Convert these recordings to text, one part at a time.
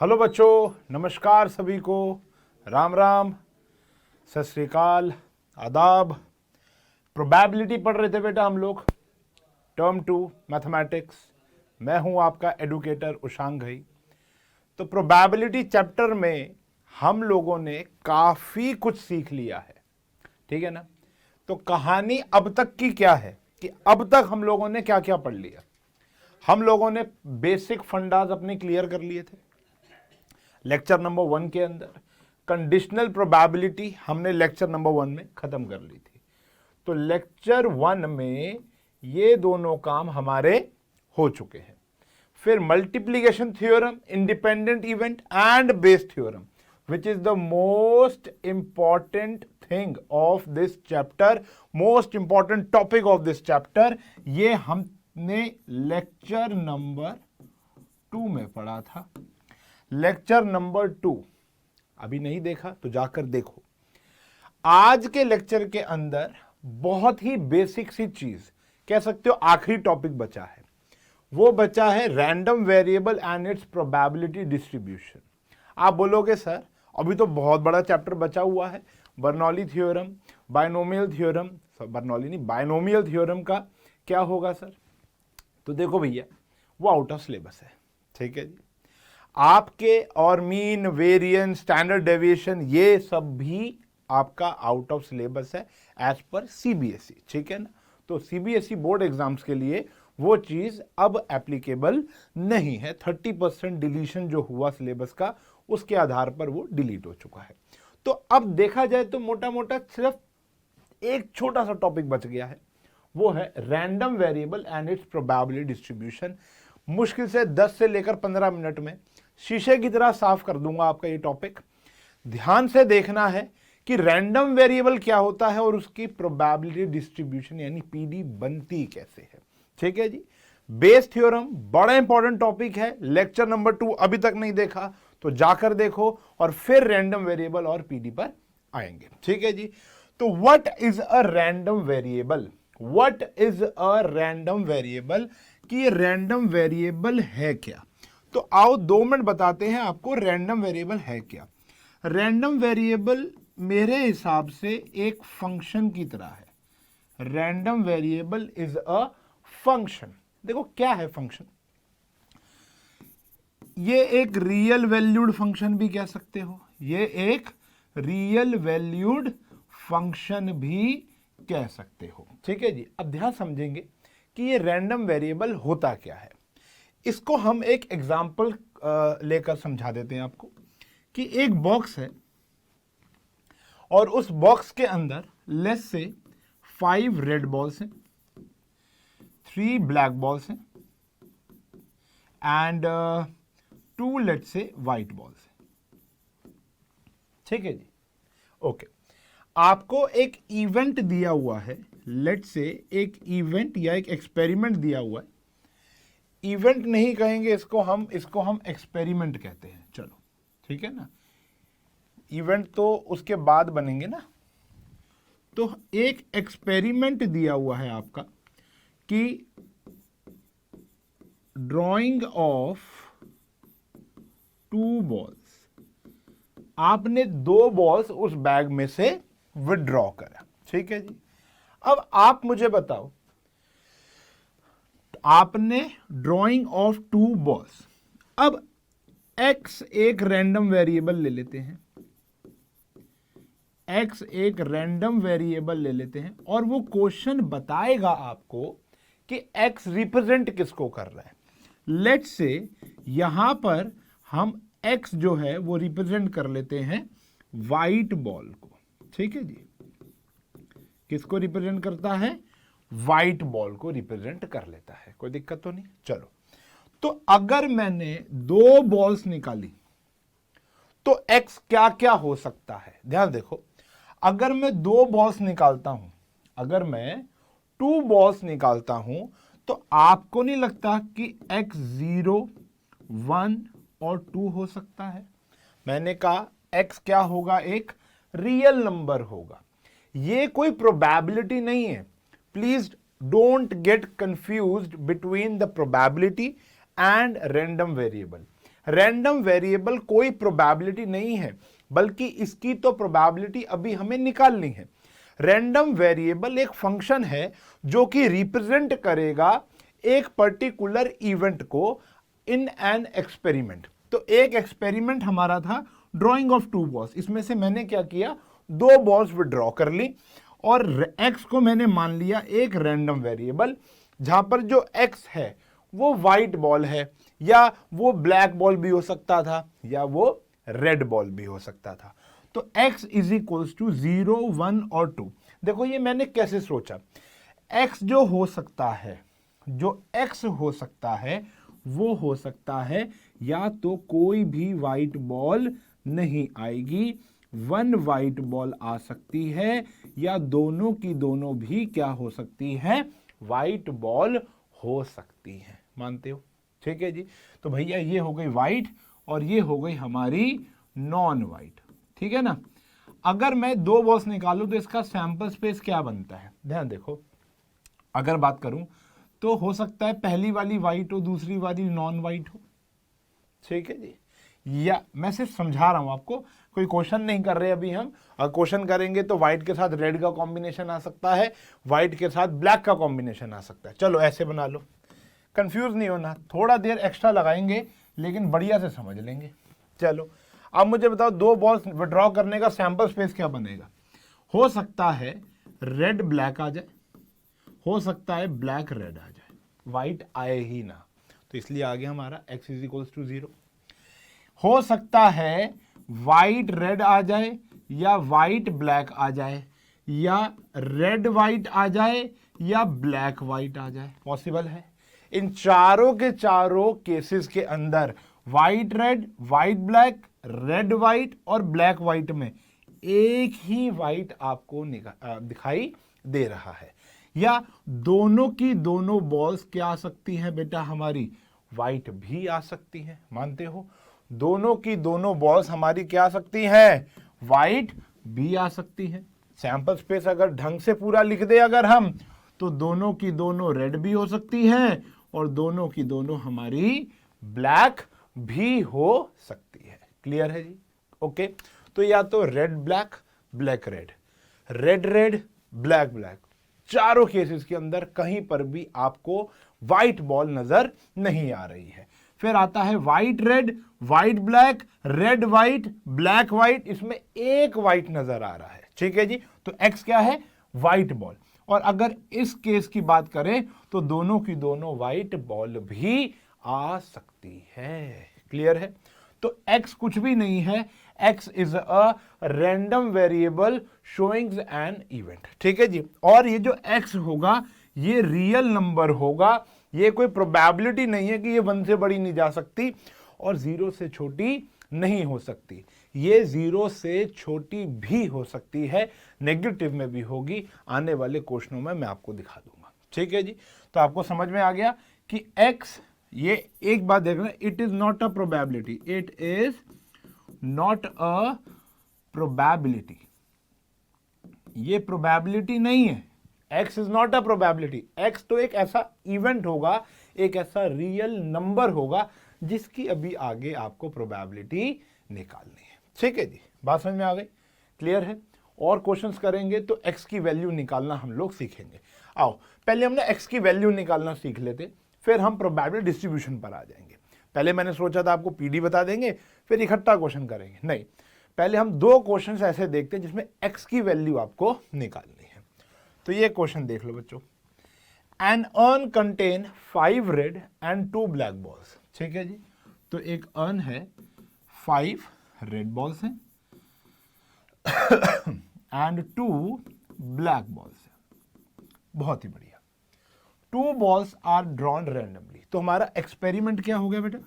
Hello बच्चों, नमस्कार सभी को। राम राम, सत श्री अकाल, आदाब। प्रोबेबिलिटी पढ़ रहे थे बेटा हम लोग, टर्म 2 मैथमेटिक्स। मैं हूं आपका एडुकेटर उशांग घई। तो प्रोबेबिलिटी चैप्टर में हम लोगों ने काफ़ी कुछ सीख लिया है, ठीक है ना। तो कहानी अब तक की क्या है कि अब तक हम लोगों ने क्या क्या पढ़ लिया। हम लोगों ने बेसिक फंडाज अपने क्लियर कर लिए थे लेक्चर नंबर 1 के अंदर। कंडीशनल प्रोबेबिलिटी हमने लेक्चर नंबर 1 में खत्म कर ली थी। तो लेक्चर 1 में ये दोनों काम हमारे हो चुके हैं। फिर multiplication theorem, independent event and Bayes theorem, which is the most important thing of this chapter, most important topic of this chapter, ये हमने लेक्चर नंबर 2 में पढ़ा था। लेक्चर नंबर 2 अभी नहीं देखा तो जाकर देखो। आज के लेक्चर के अंदर बहुत ही बेसिक सी चीज कह सकते हो, आखिरी टॉपिक बचा है। वो बचा है random variable and it's probability distribution. आप बोलोगे सर अभी तो बहुत बड़ा चैप्टर बचा हुआ है, Bernoulli theorem, binomial theorem. Bernoulli नहीं, बायनोमियल थ्योरम का क्या होगा सर? तो देखो भैया, वो आउट ऑफ सिलेबस है, ठीक है जी। आपके और मीन, वेरिएंस, स्टैंडर्ड डेविएशन, ये सब भी आपका आउट ऑफ सिलेबस है एज पर सीबीएसई, ठीक है ना। तो सीबीएसई बोर्ड एग्जाम्स के लिए वो चीज अब एप्लीकेबल नहीं है। 30% डिलीशन जो हुआ सिलेबस का, उसके आधार पर वो डिलीट हो चुका है। तो अब देखा जाए तो मोटा मोटा सिर्फ एक छोटा सा टॉपिक बच गया है, वो है random variable and it's probability distribution. मुश्किल से 10 से लेकर 15 मिनट में शीशे की तरह साफ कर दूंगा आपका ये टॉपिक। ध्यान से देखना है कि रैंडम वेरिएबल क्या होता है और उसकी प्रोबेबिलिटी डिस्ट्रीब्यूशन यानी पीडी बनती कैसे है, ठीक है जी। बेस थ्योरम बड़ा इंपॉर्टेंट टॉपिक है। लेक्चर नंबर 2 अभी तक नहीं देखा तो जाकर देखो, और फिर रैंडम वेरिएबल और पीडी पर आएंगे, ठीक है जी। तो what is a random variable? What is a random variable कि ये रैंडम वेरिएबल है क्या? तो आओ 2 मिनट बताते हैं आपको रैंडम वेरिएबल है क्या। रैंडम वेरिएबल मेरे हिसाब से एक फंक्शन की तरह है। Random variable is a function. देखो क्या है फंक्शन, ये एक रियल वैल्यूड फंक्शन भी कह सकते हो, ये एक रियल वैल्यूड फंक्शन भी कह सकते हो, ठीक है जी। अब ध्यान समझेंगे कि ये रैंडम वेरिएबल होता क्या है। इसको हम एक एग्जांपल लेकर समझा देते हैं आपको कि एक बॉक्स है और उस बॉक्स के अंदर लेट्स से 5 रेड बॉल्स हैं, 3 ब्लैक बॉल्स हैं and 2 let's say white balls हैं, ठीक है जी। ओके, आपको एक इवेंट दिया हुआ है, लेट्स से एक इवेंट या एक एक्सपेरिमेंट दिया हुआ है। इवेंट नहीं कहेंगे इसको हम एक्सपेरिमेंट कहते हैं, चलो ठीक है ना। इवेंट तो उसके बाद बनेंगे ना। तो एक एक्सपेरिमेंट दिया हुआ है आपका कि ड्रॉइंग ऑफ 2 बॉल्स, आपने 2 बॉल्स उस बैग में से विड्रॉ करा, ठीक है जी। अब आप मुझे बताओ, आपने ड्रॉइंग ऑफ 2 बॉल्स, अब x एक रैंडम वेरिएबल ले लेते हैं, x एक रैंडम वेरिएबल ले लेते हैं और वो क्वेश्चन बताएगा आपको कि x रिप्रेजेंट किसको कर रहा है। लेट्स से यहां पर हम x जो है वो रिप्रेजेंट कर लेते हैं व्हाइट बॉल को, ठीक है जी। किसको रिप्रेजेंट करता है? व्हाइट बॉल को रिप्रेजेंट कर लेता है, कोई दिक्कत तो नहीं। चलो, तो अगर मैंने 2 बॉल्स निकाली तो x क्या क्या हो सकता है, ध्यान देखो। अगर मैं 2 बॉल्स निकालता हूं, अगर मैं 2 बॉल्स निकालता हूं, तो आपको नहीं लगता कि x 0, 1 और 2 हो सकता है? मैंने कहा x क्या होगा? एक रियल नंबर होगा। ये कोई प्रोबेबिलिटी नहीं है। Please don't get confused between the probability and random variable. Random variable कोई प्रोबेबिलिटी नहीं है, बल्कि इसकी तो प्रोबेबिलिटी अभी हमें निकालनी है। रैंडम वेरिएबल एक फंक्शन है जो कि रिप्रेजेंट करेगा एक पर्टिकुलर इवेंट को इन एन एक्सपेरिमेंट। तो एक एक्सपेरिमेंट हमारा था ड्रॉइंग ऑफ 2 बॉल्स। इसमें से मैंने क्या किया, 2 बॉल्स विड्रॉ कर ली और x को मैंने मान लिया एक रैंडम वेरिएबल, जहां पर जो x है वो वाइट बॉल है, या वो ब्लैक बॉल भी हो सकता था, या वो रेड बॉल भी हो सकता था। तो x इज इक्वल्स टू 0, 1 और 2। देखो ये मैंने कैसे सोचा, x जो हो सकता है, जो x हो सकता है वो हो सकता है या तो कोई भी वाइट बॉल नहीं आएगी, 1 वाइट बॉल आ सकती है, या दोनों की दोनों भी क्या हो सकती है, वाइट बॉल हो सकती है। मानते हो? ठीक है जी। तो भैया ये हो गई वाइट और ये हो गई हमारी नॉन वाइट। ठीक है ना। अगर मैं 2 बॉल्स निकालूं तो इसका सैंपल स्पेस क्या बनता है, ध्यान देखो। अगर बात करूं तो हो सकता है पहली वाली वाइट हो, दूसरी वाली नॉन वाइट हो। ठीक है जी। या मैं सिर्फ समझा रहा हूं आपको, कोई क्वेश्चन नहीं कर रहे अभी हम। और क्वेश्चन करेंगे तो व्हाइट के साथ रेड का कॉम्बिनेशन आ सकता है, व्हाइट के साथ ब्लैक का कॉम्बिनेशन आ सकता है। चलो ऐसे बना लो, कंफ्यूज नहीं होना, थोड़ा देर एक्स्ट्रा लगाएंगे लेकिन बढ़िया से समझ लेंगे। चलो अब मुझे बताओ 2 बॉल्स विड्रॉ करने का सैंपल स्पेस क्या बनेगा। हो सकता है रेड ब्लैक आ जाए, हो सकता है ब्लैक रेड आ जाए, व्हाइट आए ही ना, तो इसलिए आगे हमारा x इज इक्वल्स टू 0। हो सकता है व्हाइट रेड आ जाए, या व्हाइट ब्लैक आ जाए, या रेड व्हाइट आ जाए, या ब्लैक व्हाइट आ जाए, पॉसिबल है। इन चारों के चारों केसेस के अंदर white red, white black, red white और ब्लैक व्हाइट में एक ही व्हाइट आपको दिखाई दे रहा है। या दोनों की दोनों बॉल्स क्या आ सकती हैं बेटा, हमारी व्हाइट भी आ सकती हैं। मानते हो? दोनों की दोनों बॉल्स हमारी क्या आ सकती हैं, व्हाइट भी आ सकती हैं। सैंपल स्पेस अगर ढंग से पूरा लिख दे अगर हम, तो दोनों की दोनों रेड भी हो सकती हैं और दोनों की दोनों हमारी ब्लैक भी हो सकती है। क्लियर है जी? ओके। तो या तो red black, black red, red red, black black, चारों केसेस के अंदर कहीं पर भी आपको व्हाइट बॉल नजर नहीं आ रही है। फिर आता है white red, white black, red white, black white, इसमें एक व्हाइट नजर आ रहा है। ठीक है जी। तो x क्या है, व्हाइट बॉल। और अगर इस केस की बात करें तो दोनों की दोनों व्हाइट बॉल भी आ सकती है। क्लियर है? तो x कुछ भी नहीं है, x is a random variable showing an event. ठीक है जी। और ये जो x होगा ये रियल नंबर होगा, ये कोई प्रोबेबिलिटी नहीं है कि ये 1 से बड़ी नहीं जा सकती और 0 से छोटी नहीं हो सकती। ये 0 से छोटी भी हो सकती है, नेगेटिव में भी होगी। आने वाले क्वेश्चनों में मैं आपको दिखा दूंगा। ठीक है जी। तो आपको समझ में आ गया कि x, ये एक बात देखना, it is not a probability, it is not a probability, ये प्रोबेबिलिटी नहीं है। x is not a probability, x तो एक ऐसा इवेंट होगा, एक ऐसा रियल नंबर होगा जिसकी अभी आगे आपको प्रोबेबिलिटी निकालनी है। ठीक है जी। बात समझ में आ गई? क्लियर है? और क्वेश्चंस करेंगे तो x की वैल्यू निकालना हम लोग सीखेंगे। आओ पहले हमने x की वैल्यू निकालना सीख लेते, फिर हम प्रोबेबिलिटी डिस्ट्रीब्यूशन पर आ जाएंगे। पहले मैंने सोचा था आपको पीडी बता देंगे फिर इकट्ठा क्वेश्चन करेंगे, नहीं, पहले हम 2 क्वेश्चंस ऐसे देखते हैं जिसमें x की वैल्यू आपको निकालनी है। तो ये क्वेश्चन देख लो बच्चों। An urn contain 5 red and 2 black balls. ठीक है जी। तो एक अर्न है, 5 रेड बॉल्स हैं एंड 2 ब्लैक बॉल्स हैं। बहुत ही बढ़िया। 2 बॉल्स आर ड्रॉन रैंडमली। तो हमारा एक्सपेरिमेंट क्या हो गया बेटा,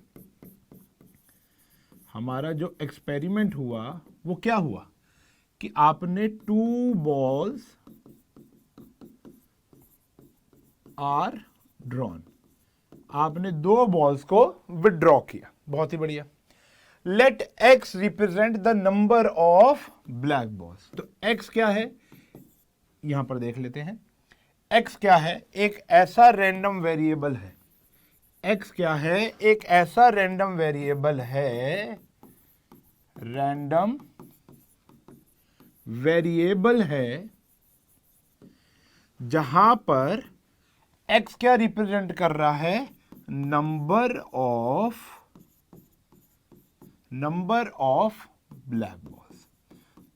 हमारा जो एक्सपेरिमेंट हुआ वो क्या हुआ कि आपने 2 बॉल्स आर ड्रॉन, आपने 2 बॉल्स को विड्रॉ किया। बहुत ही बढ़िया। Let x represent the number of black balls. तो x क्या है यहां पर देख लेते हैं। x क्या है, एक ऐसा रैंडम वेरिएबल है, x क्या है, एक ऐसा रैंडम वेरिएबल है, रैंडम वेरिएबल है जहां पर x क्या रिप्रेजेंट कर रहा है, नंबर ऑफ ब्लैक बॉल्स।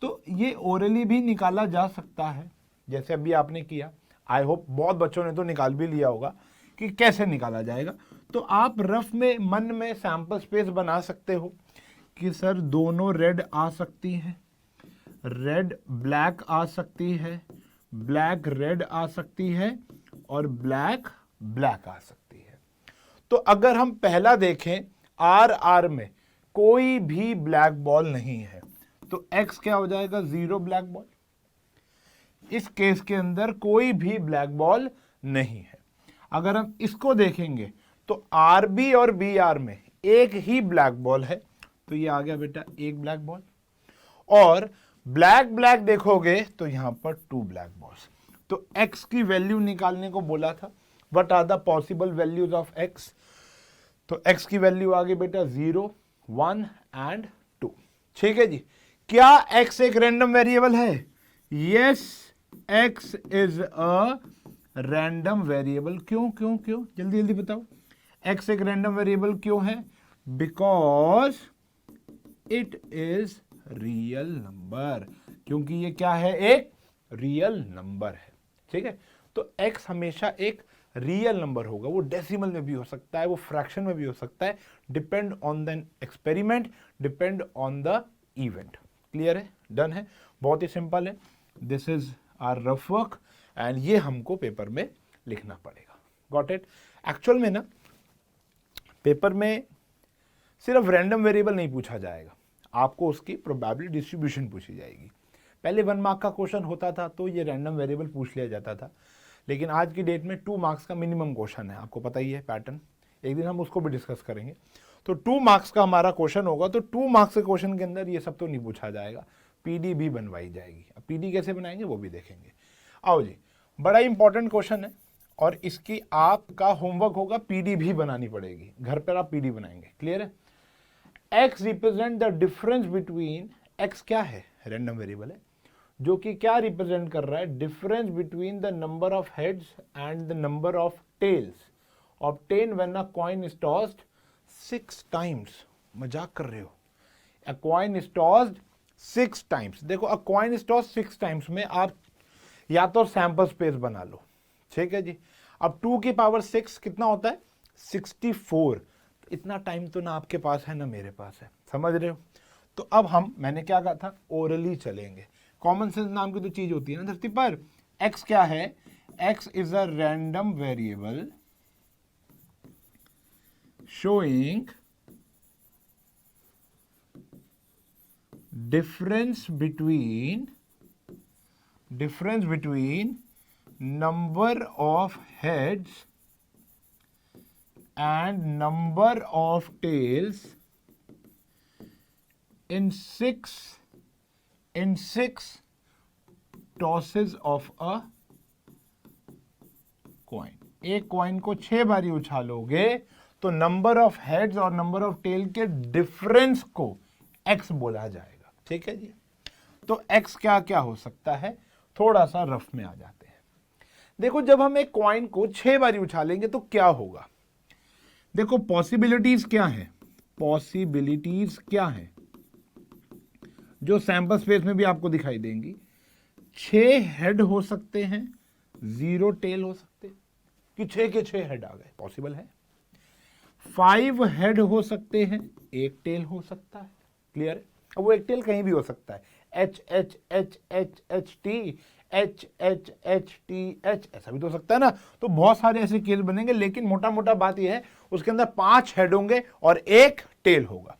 तो ये ओरली भी निकाला जा सकता है, जैसे अभी आपने किया। आई होप बहुत बच्चों ने तो निकाल भी लिया होगा कि कैसे निकाला जाएगा। तो आप रफ में मन में सैंपल स्पेस बना सकते हो कि सर दोनों रेड आ सकती हैं, रेड ब्लैक आ सकती है, ब्लैक रेड आ सकती है, और ब्लैक ब्लैक आ सकती है। तो अगर हम पहला देखें, आर में कोई भी ब्लैक बॉल नहीं है, तो x क्या हो जाएगा, 0 ब्लैक बॉल। इस केस के अंदर कोई भी ब्लैक बॉल नहीं है। अगर हम इसको देखेंगे तो RB और BR में एक ही ब्लैक बॉल है, तो ये आ गया बेटा एक ब्लैक बॉल। और ब्लैक ब्लैक देखोगे तो यहां पर 2 ब्लैक बॉल्स। तो x की वैल्यू निकालने को बोला था, what are the possible values of x। तो x की वैल्यू आ गई बेटा 0, 1 एंड 2। ठीक है जी। क्या x एक रैंडम वेरिएबल है? Yes, x is a random variable. क्यों क्यों क्यों, जल्दी जल्दी बताओ। x एक रैंडम वेरिएबल क्यों है? Because it is real number, क्योंकि ये क्या है, एक रियल नंबर है। ठीक है, तो x हमेशा एक रियल नंबर होगा। वो डेसिमल में भी हो सकता है, वो फ्रैक्शन में भी हो सकता है, depend on the experiment, depend on the event. Clear है, डन है, बहुत ही सिंपल है। This is our rough work and ये हमको पेपर में लिखना पड़ेगा। Got it. एक्चुअल में ना पेपर में सिर्फ रैंडम वेरिएबल नहीं पूछा जाएगा, आपको उसकी प्रोबेबिलिटी डिस्ट्रीब्यूशन पूछी जाएगी। पहले 1 मार्क का क्वेश्चन होता था तो ये रैंडम वेरिएबल पूछ लिया जाता था, लेकिन आज की डेट में 2 मार्क्स का मिनिमम क्वेश्चन है। आपको पता ही है पैटर्न, एक दिन हम उसको भी डिस्कस करेंगे। तो 2 मार्क्स का हमारा क्वेश्चन होगा, तो 2 मार्क्स के क्वेश्चन के अंदर ये सब तो नहीं पूछा जाएगा, पीडी भी बनवाई जाएगी। अब पीडी कैसे बनाएंगे वो भी देखेंगे। आओ जी, बड़ा इंपॉर्टेंट क्वेश्चन है और इसकी आपका होमवर्क होगा, पीडी भी बनानी पड़ेगी, घर पर आप पीडी बनाएंगे। क्लियर है। x represent the difference between, x क्या है, रैंडम वेरिएबल है, जो कि क्या रिप्रेजेंट कर रहा है, difference between the number of heads and the number of tails obtain when a coin is tossed 6 times. मजाक कर रहे हो, a coin is tossed 6 times. देखो, a coin is tossed 6 times में आप या तो सैंपल स्पेस बना लो। ठीक है जी। अब 2 की पावर 6 कितना होता है, 64। इतना टाइम तो ना आपके पास है ना मेरे पास है, समझ रहे हो। तो अब मैंने क्या कहा था, ओरली चलेंगे। कॉमन सेंस नाम की तो चीज होती है ना धरती पर। x क्या है, x is a random variable showing difference between number of heads and number of tails in six tosses of a coin। एक कॉइन को 6 बारी उछालोगे तो नंबर ऑफ हेड्स और नंबर ऑफ टेल के डिफरेंस को x बोला जाएगा। ठीक है जी। तो x क्या क्या हो सकता है, थोड़ा सा रफ में आ जाते हैं। देखो, जब हम एक कॉइन को 6 बारी उछालेंगे तो क्या होगा। देखो, पॉसिबिलिटीज क्या है, पॉसिबिलिटीज क्या है जो सैंपल स्पेस में भी आपको दिखाई देंगी। 6 हेड हो सकते हैं, 0 टेल हो सकते हैं, कि 6 के 6 हेड आ गए, पॉसिबल है। 5 हेड हो सकते हैं, 1 टेल हो सकता है। क्लियर है। अब वो 1 टेल कहीं भी हो सकता है, H H H H H T H H H T H, ऐसा भी तो हो सकता है ना। तो बहुत सारे ऐसे केस बनेंगे, लेकिन मोटा मोटा बात यह है उसके अंदर 5 हेड होंगे और 1 टेल होगा।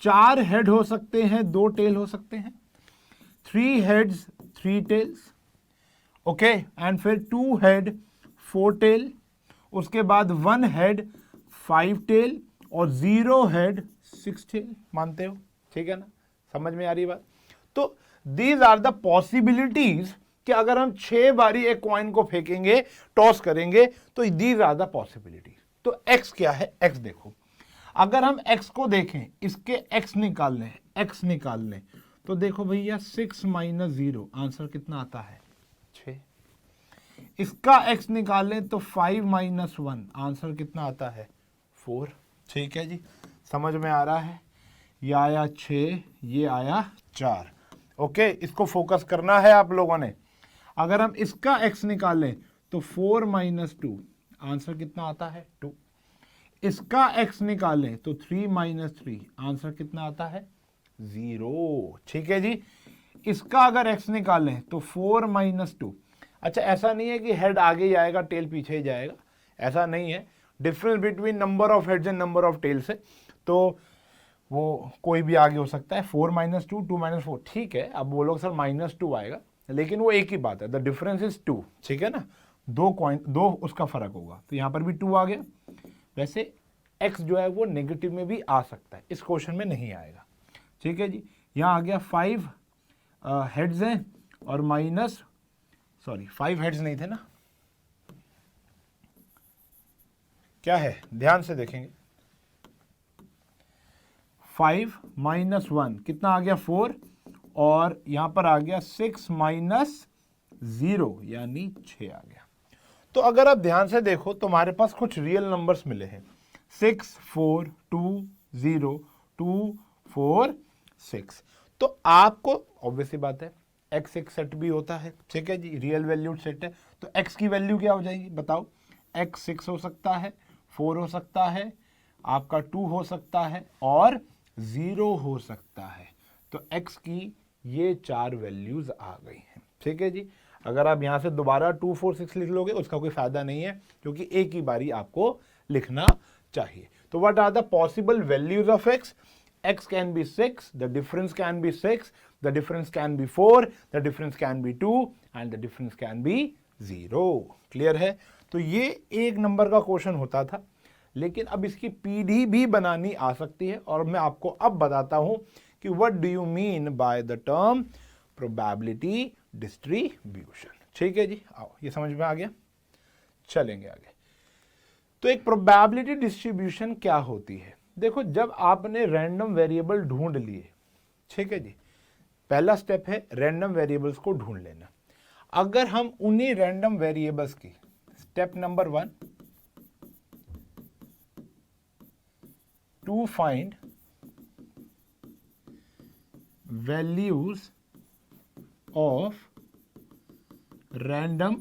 4 हेड हो सकते हैं, 2 टेल हो सकते हैं। 3 हेड्स 3 टेल्स, ओके। एंड फिर 2 हेड 4 टेल, उसके बाद 1 हेड 5 टेल और 0 हेड 6 टेल। मानते हो, ठीक है ना, समझ में आ रही बात। तो दीज आर द पॉसिबिलिटीज कि अगर हम 6 बारी एक कॉइन को फेंकेंगे, टॉस करेंगे, तो दीज आर द पॉसिबिलिटीज। तो x क्या है, x देखो, अगर हम x को देखें, इसके x निकाल लें, तो देखो भैया 6 माइनस 0 आंसर कितना आता है 6। इसका x निकाल लें तो 5 माइनस 1 आंसर कितना आता है 4। ठीक है जी, समझ में आ रहा है, ये आया 6, ये आया 4। ओके, इसको फोकस करना है आप लोगों ने। अगर हम इसका x निकालें तो 4 माइनस 2 आंसर कितना आता है 2। इसका x निकालें तो 3 माइनस 3 आंसर कितना आता है 0। ठीक है जी, इसका अगर x निकालें तो 4 माइनस 2। अच्छा, ऐसा नहीं है कि हेड आगे ही आएगा टेल पीछे ही जाएगा, ऐसा नहीं है। Difference between number of heads and number of tails है, तो वो कोई भी आगे हो सकता है। 4 माइनस 2, 2 माइनस 4, ठीक है। अब बोलोगे सर माइनस 2 आएगा, लेकिन वो एक ही बात है, द डिफरेंस इज 2। ठीक है ना, दो उसका फर्क होगा, तो यहाँ पर भी 2 आ गया। वैसे x जो है वो नेगेटिव में भी आ सकता है, इस क्वेश्चन में नहीं आएगा। ठीक है जी, यहाँ आ गया 5 हेड्स हैं और माइनस 5 हेड्स नहीं थे ना, क्या है ध्यान से देखेंगे। 5 माइनस 1 कितना आ गया 4, और यहां पर आ गया 6 माइनस 0 यानी 6 आ गया। तो अगर आप ध्यान से देखो तो हमारे पास कुछ रियल नंबर्स मिले हैं, 6 4 2 0 2 4 6। तो आपको ऑब्वियसली बात है x एक सेट भी होता है, ठीक है जी, रियल वैल्यूड सेट है, तो x की वैल्यू क्या हो जाएगी बताओ। x 6 हो सकता है, 4 हो सकता है, आपका 2 हो सकता है और 0 हो सकता है। तो x की ये 4 वैल्यूज आ गई हैं। ठीक है जी, अगर आप यहां से दोबारा 2 4 6 लिख लोगे उसका कोई फायदा नहीं है, क्योंकि एक ही बारी आपको लिखना चाहिए। तो what are the possible values of x? x can be 6, the difference can be 6, the difference can be 4, the difference can be 2 and the difference can be 0। Clear है? तो ये एक नंबर का क्वेश्चन होता था, लेकिन अब इसकी पीढ़ी भी बनानी आ सकती है, और मैं आपको अब बताता हूं कि what do you mean by the term probability distribution. ठीक है जी, आओ ये समझ में आ गया, चलेंगे आगे। तो एक प्रोबेबिलिटी डिस्ट्रीब्यूशन क्या होती है? देखो, जब आपने रैंडम वेरिएबल ढूंढ लिए, ठीक है जी, पहला स्टेप है रैंडम वेरिएबल्स को ढूंढ लेना। अगर हम उन्हीं रैंडम वेरिएबल्स की, step number 1, to find values of random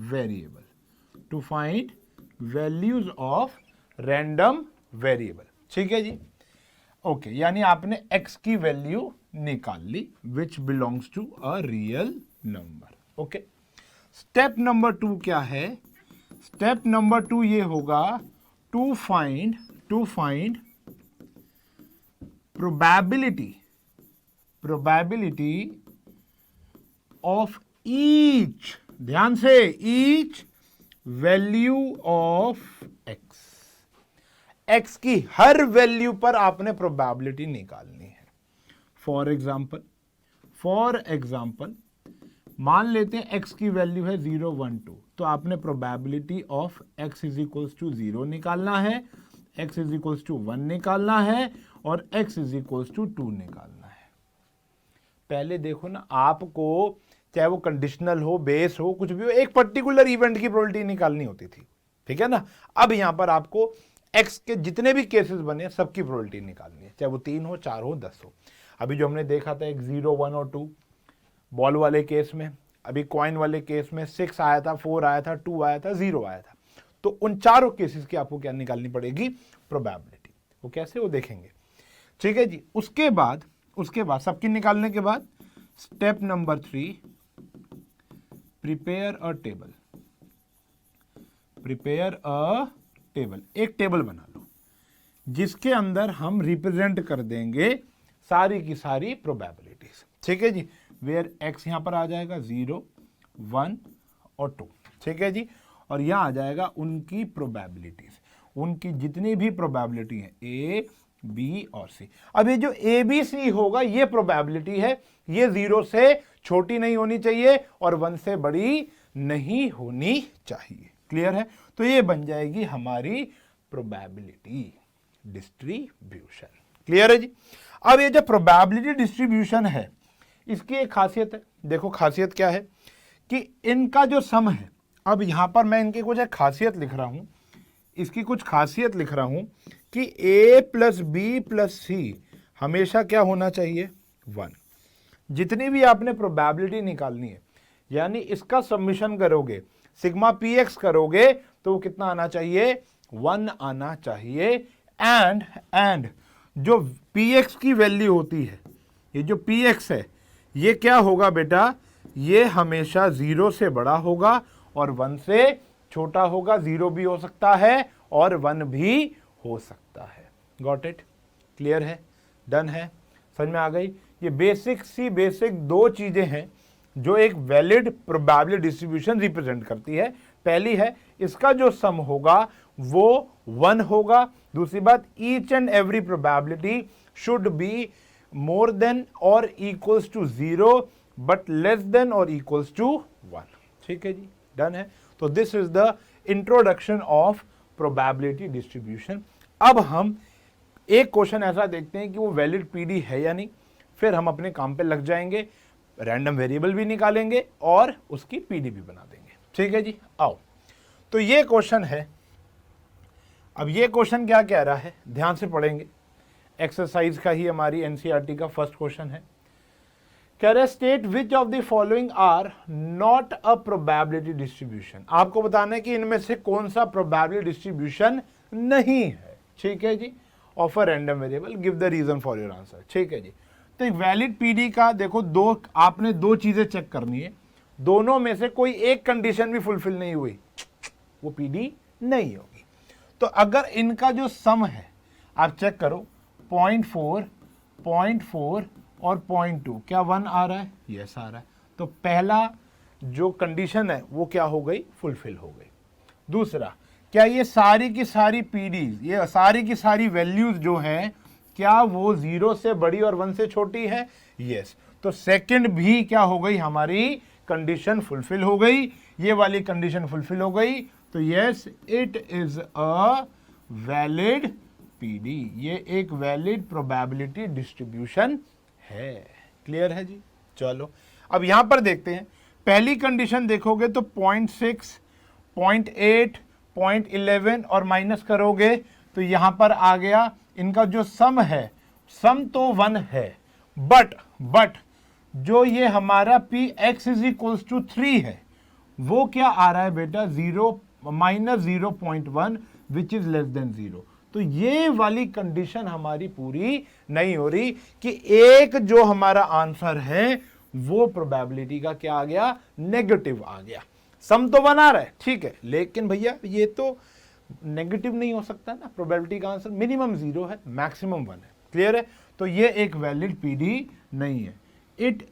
variable, to find values of random variable. ठीक है जी, ओके, यानी आपने x की वैल्यू निकाल ली which belongs to a real number. Okay, step number 2 क्या है? स्टेप नंबर 2 ये होगा to find probability of each, ध्यान से, ईच वैल्यू ऑफ x की हर वैल्यू पर आपने प्रोबेबिलिटी निकालनी है। फॉर एग्जाम्पल मान लेते हैं x की वैल्यू है 0 1 2, तो आपने probability of x is equals to 0 निकालना है, x इज इक्वल्स टू 1 निकालना है और x इज इक्वल्स टू 2 निकालना है। पहले देखो ना, आपको चाहे वो कंडीशनल हो, बेस हो, कुछ भी हो, एक पर्टिकुलर इवेंट की प्रोबेबिलिटी निकालनी होती थी। ठीक है ना, अब यहां पर आपको x के जितने भी केसेस बने सबकी प्रोबेबिलिटी निकालनी है, चाहे वो 3 हो, 4 हो, 10 हो। अभी जो हमने देखा था एक 0 1 और 2 बॉल वाले केस में, अभी कॉइन वाले केस में 6 आया था, 4 आया था, 2 आया था, 0 आया था। तो उन चारों केसेस की आपको क्या निकालनी पड़ेगी? प्रोबेबिलिटी। वो कैसे, वो देखेंगे। ठीक है जी, उसके बाद सबकी निकालने के बाद step number 3, prepare a table. एक टेबल बना लो जिसके अंदर हम रिप्रेजेंट कर देंगे सारी की सारी प्रोबेबिलिटीज। ठीक है जी, वेयर x यहां पर आ जाएगा 0 1 और 2। ठीक है जी, और यहां आ जाएगा उनकी प्रोबेबिलिटीज, उनकी जितनी भी प्रोबेबिलिटी है a b और c। अब ये जो a b c होगा ये प्रोबेबिलिटी है, ये 0 से छोटी नहीं होनी चाहिए और 1 से बड़ी नहीं होनी चाहिए। क्लियर है? तो ये बन जाएगी हमारी प्रोबेबिलिटी डिस्ट्रीब्यूशन। क्लियर है जी? अब ये जो प्रोबेबिलिटी डिस्ट्रीब्यूशन है, इसकी एक खासियत है। देखो खासियत क्या है कि इनका जो सम है, अब यहां पर मैं इनकी कुछ एक खासियत लिख रहा हूं, इसकी कुछ खासियत लिख रहा हूं कि a प्लस बी प्लस सी हमेशा क्या होना चाहिए? 1। जितनी भी आपने प्रोबेबिलिटी निकालनी है, यानी इसका सबमिशन करोगे, सिग्मा पी एक्स करोगे, तो वो कितना आना चाहिए? 1 आना चाहिए। एंड जो पी एक्स की वैल्यू होती है, ये जो पी एक्स है, ये क्या होगा बेटा? ये हमेशा 0 से बड़ा होगा और 1 से छोटा होगा। 0 भी हो सकता है और 1 भी हो सकता है। Got it? क्लियर है? डन है? समझ में आ गई? ये बेसिक दो चीजें हैं जो एक वैलिड प्रोबेबिलिटी डिस्ट्रीब्यूशन रिप्रेजेंट करती है। पहली है, इसका जो सम होगा वो 1 होगा। दूसरी बात, each and every probability should be more than और equals to 0 but less than और इक्वल्स टू 1। ठीक है जी? डन है? तो this is the introduction of probability distribution. अब हम एक क्वेश्चन ऐसा देखते हैं कि वो वैलिड पीडी है या नहीं, फिर हम अपने काम पे लग जाएंगे, रैंडम वेरिएबल भी निकालेंगे और उसकी पीडी भी बना देंगे। ठीक है जी? आओ, तो ये क्वेश्चन है। अब ये क्वेश्चन क्या कह रहा है, ध्यान से पढ़ेंगे। एक्सरसाइज का ही हमारी एनसीईआरटी का फर्स्ट क्वेश्चन है। कह रहे state which of the following are not a probability distribution. आपको बताना है कि इनमें से कौन सा प्रोबेबिलिटी डिस्ट्रीब्यूशन नहीं है। ठीक है जी? Of a random variable, give the reason for your answer. ठीक है जी? तो एक वैलिड पीडी का देखो, आपने दो चीजें चेक करनी है, दोनों में से कोई एक कंडीशन भी फुलफिल नहीं हुई, वो पीडी नहीं होगी। तो अगर इनका जो सम है, आप चेक करो, 0.4, 0.4 और 0.2, क्या 1 आ रहा है? यस आ रहा है। तो पहला जो कंडीशन है वो क्या हो गई? फुलफिल हो गई। दूसरा, क्या ये सारी की सारी पीडीज, ये सारी की सारी वैल्यूज जो है, क्या वो 0 से बड़ी और 1 से छोटी है? यस। तो सेकंड भी क्या हो गई? हमारी कंडीशन फुलफिल हो गई, ये वाली कंडीशन फुलफिल हो गई। तो yes, it is a valid PD, ये एक वैलिड प्रोबेबिलिटी डिस्ट्रीब्यूशन है। क्लियर है जी? चलो अब यहां पर देखते हैं। पहली कंडीशन देखोगे तो 0.6, 0.8, 0.11 और माइनस करोगे तो यहां पर आ गया इनका जो सम है, सम तो 1 है, बट जो ये हमारा P X is equals to 3 है, वो क्या आ रहा है बेटा? 0 minus 0.1 which is less than 0। तो ये वाली कंडीशन हमारी पूरी नहीं हो रही कि एक जो हमारा आंसर है वो प्रोबेबिलिटी का क्या आ गया? नेगेटिव आ गया। सम तो बना रहा है, ठीक है, लेकिन भैया ये तो नेगेटिव नहीं हो सकता ना। प्रोबेबिलिटी का आंसर मिनिमम 0 है, मैक्सिमम 1 है। क्लियर है? तो ये एक वैलिड पीडी नहीं है। It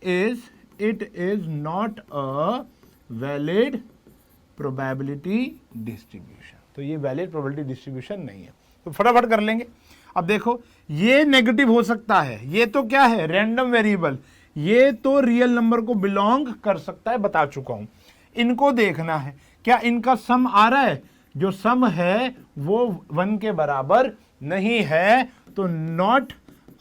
is not a valid probability distribution. तो ये वैलिड प्रोबेबिलिटी डिस्ट्रीब्यूशन नहीं है। तो फटाफट कर लेंगे। अब देखो, ये नेगेटिव हो सकता है, ये तो क्या है? रैंडम वेरिएबल, ये तो रियल नंबर को बिलोंग कर सकता है, बता चुका हूं। इनको देखना है, क्या इनका सम आ रहा है? जो सम है वो 1 के बराबर नहीं है, तो नॉट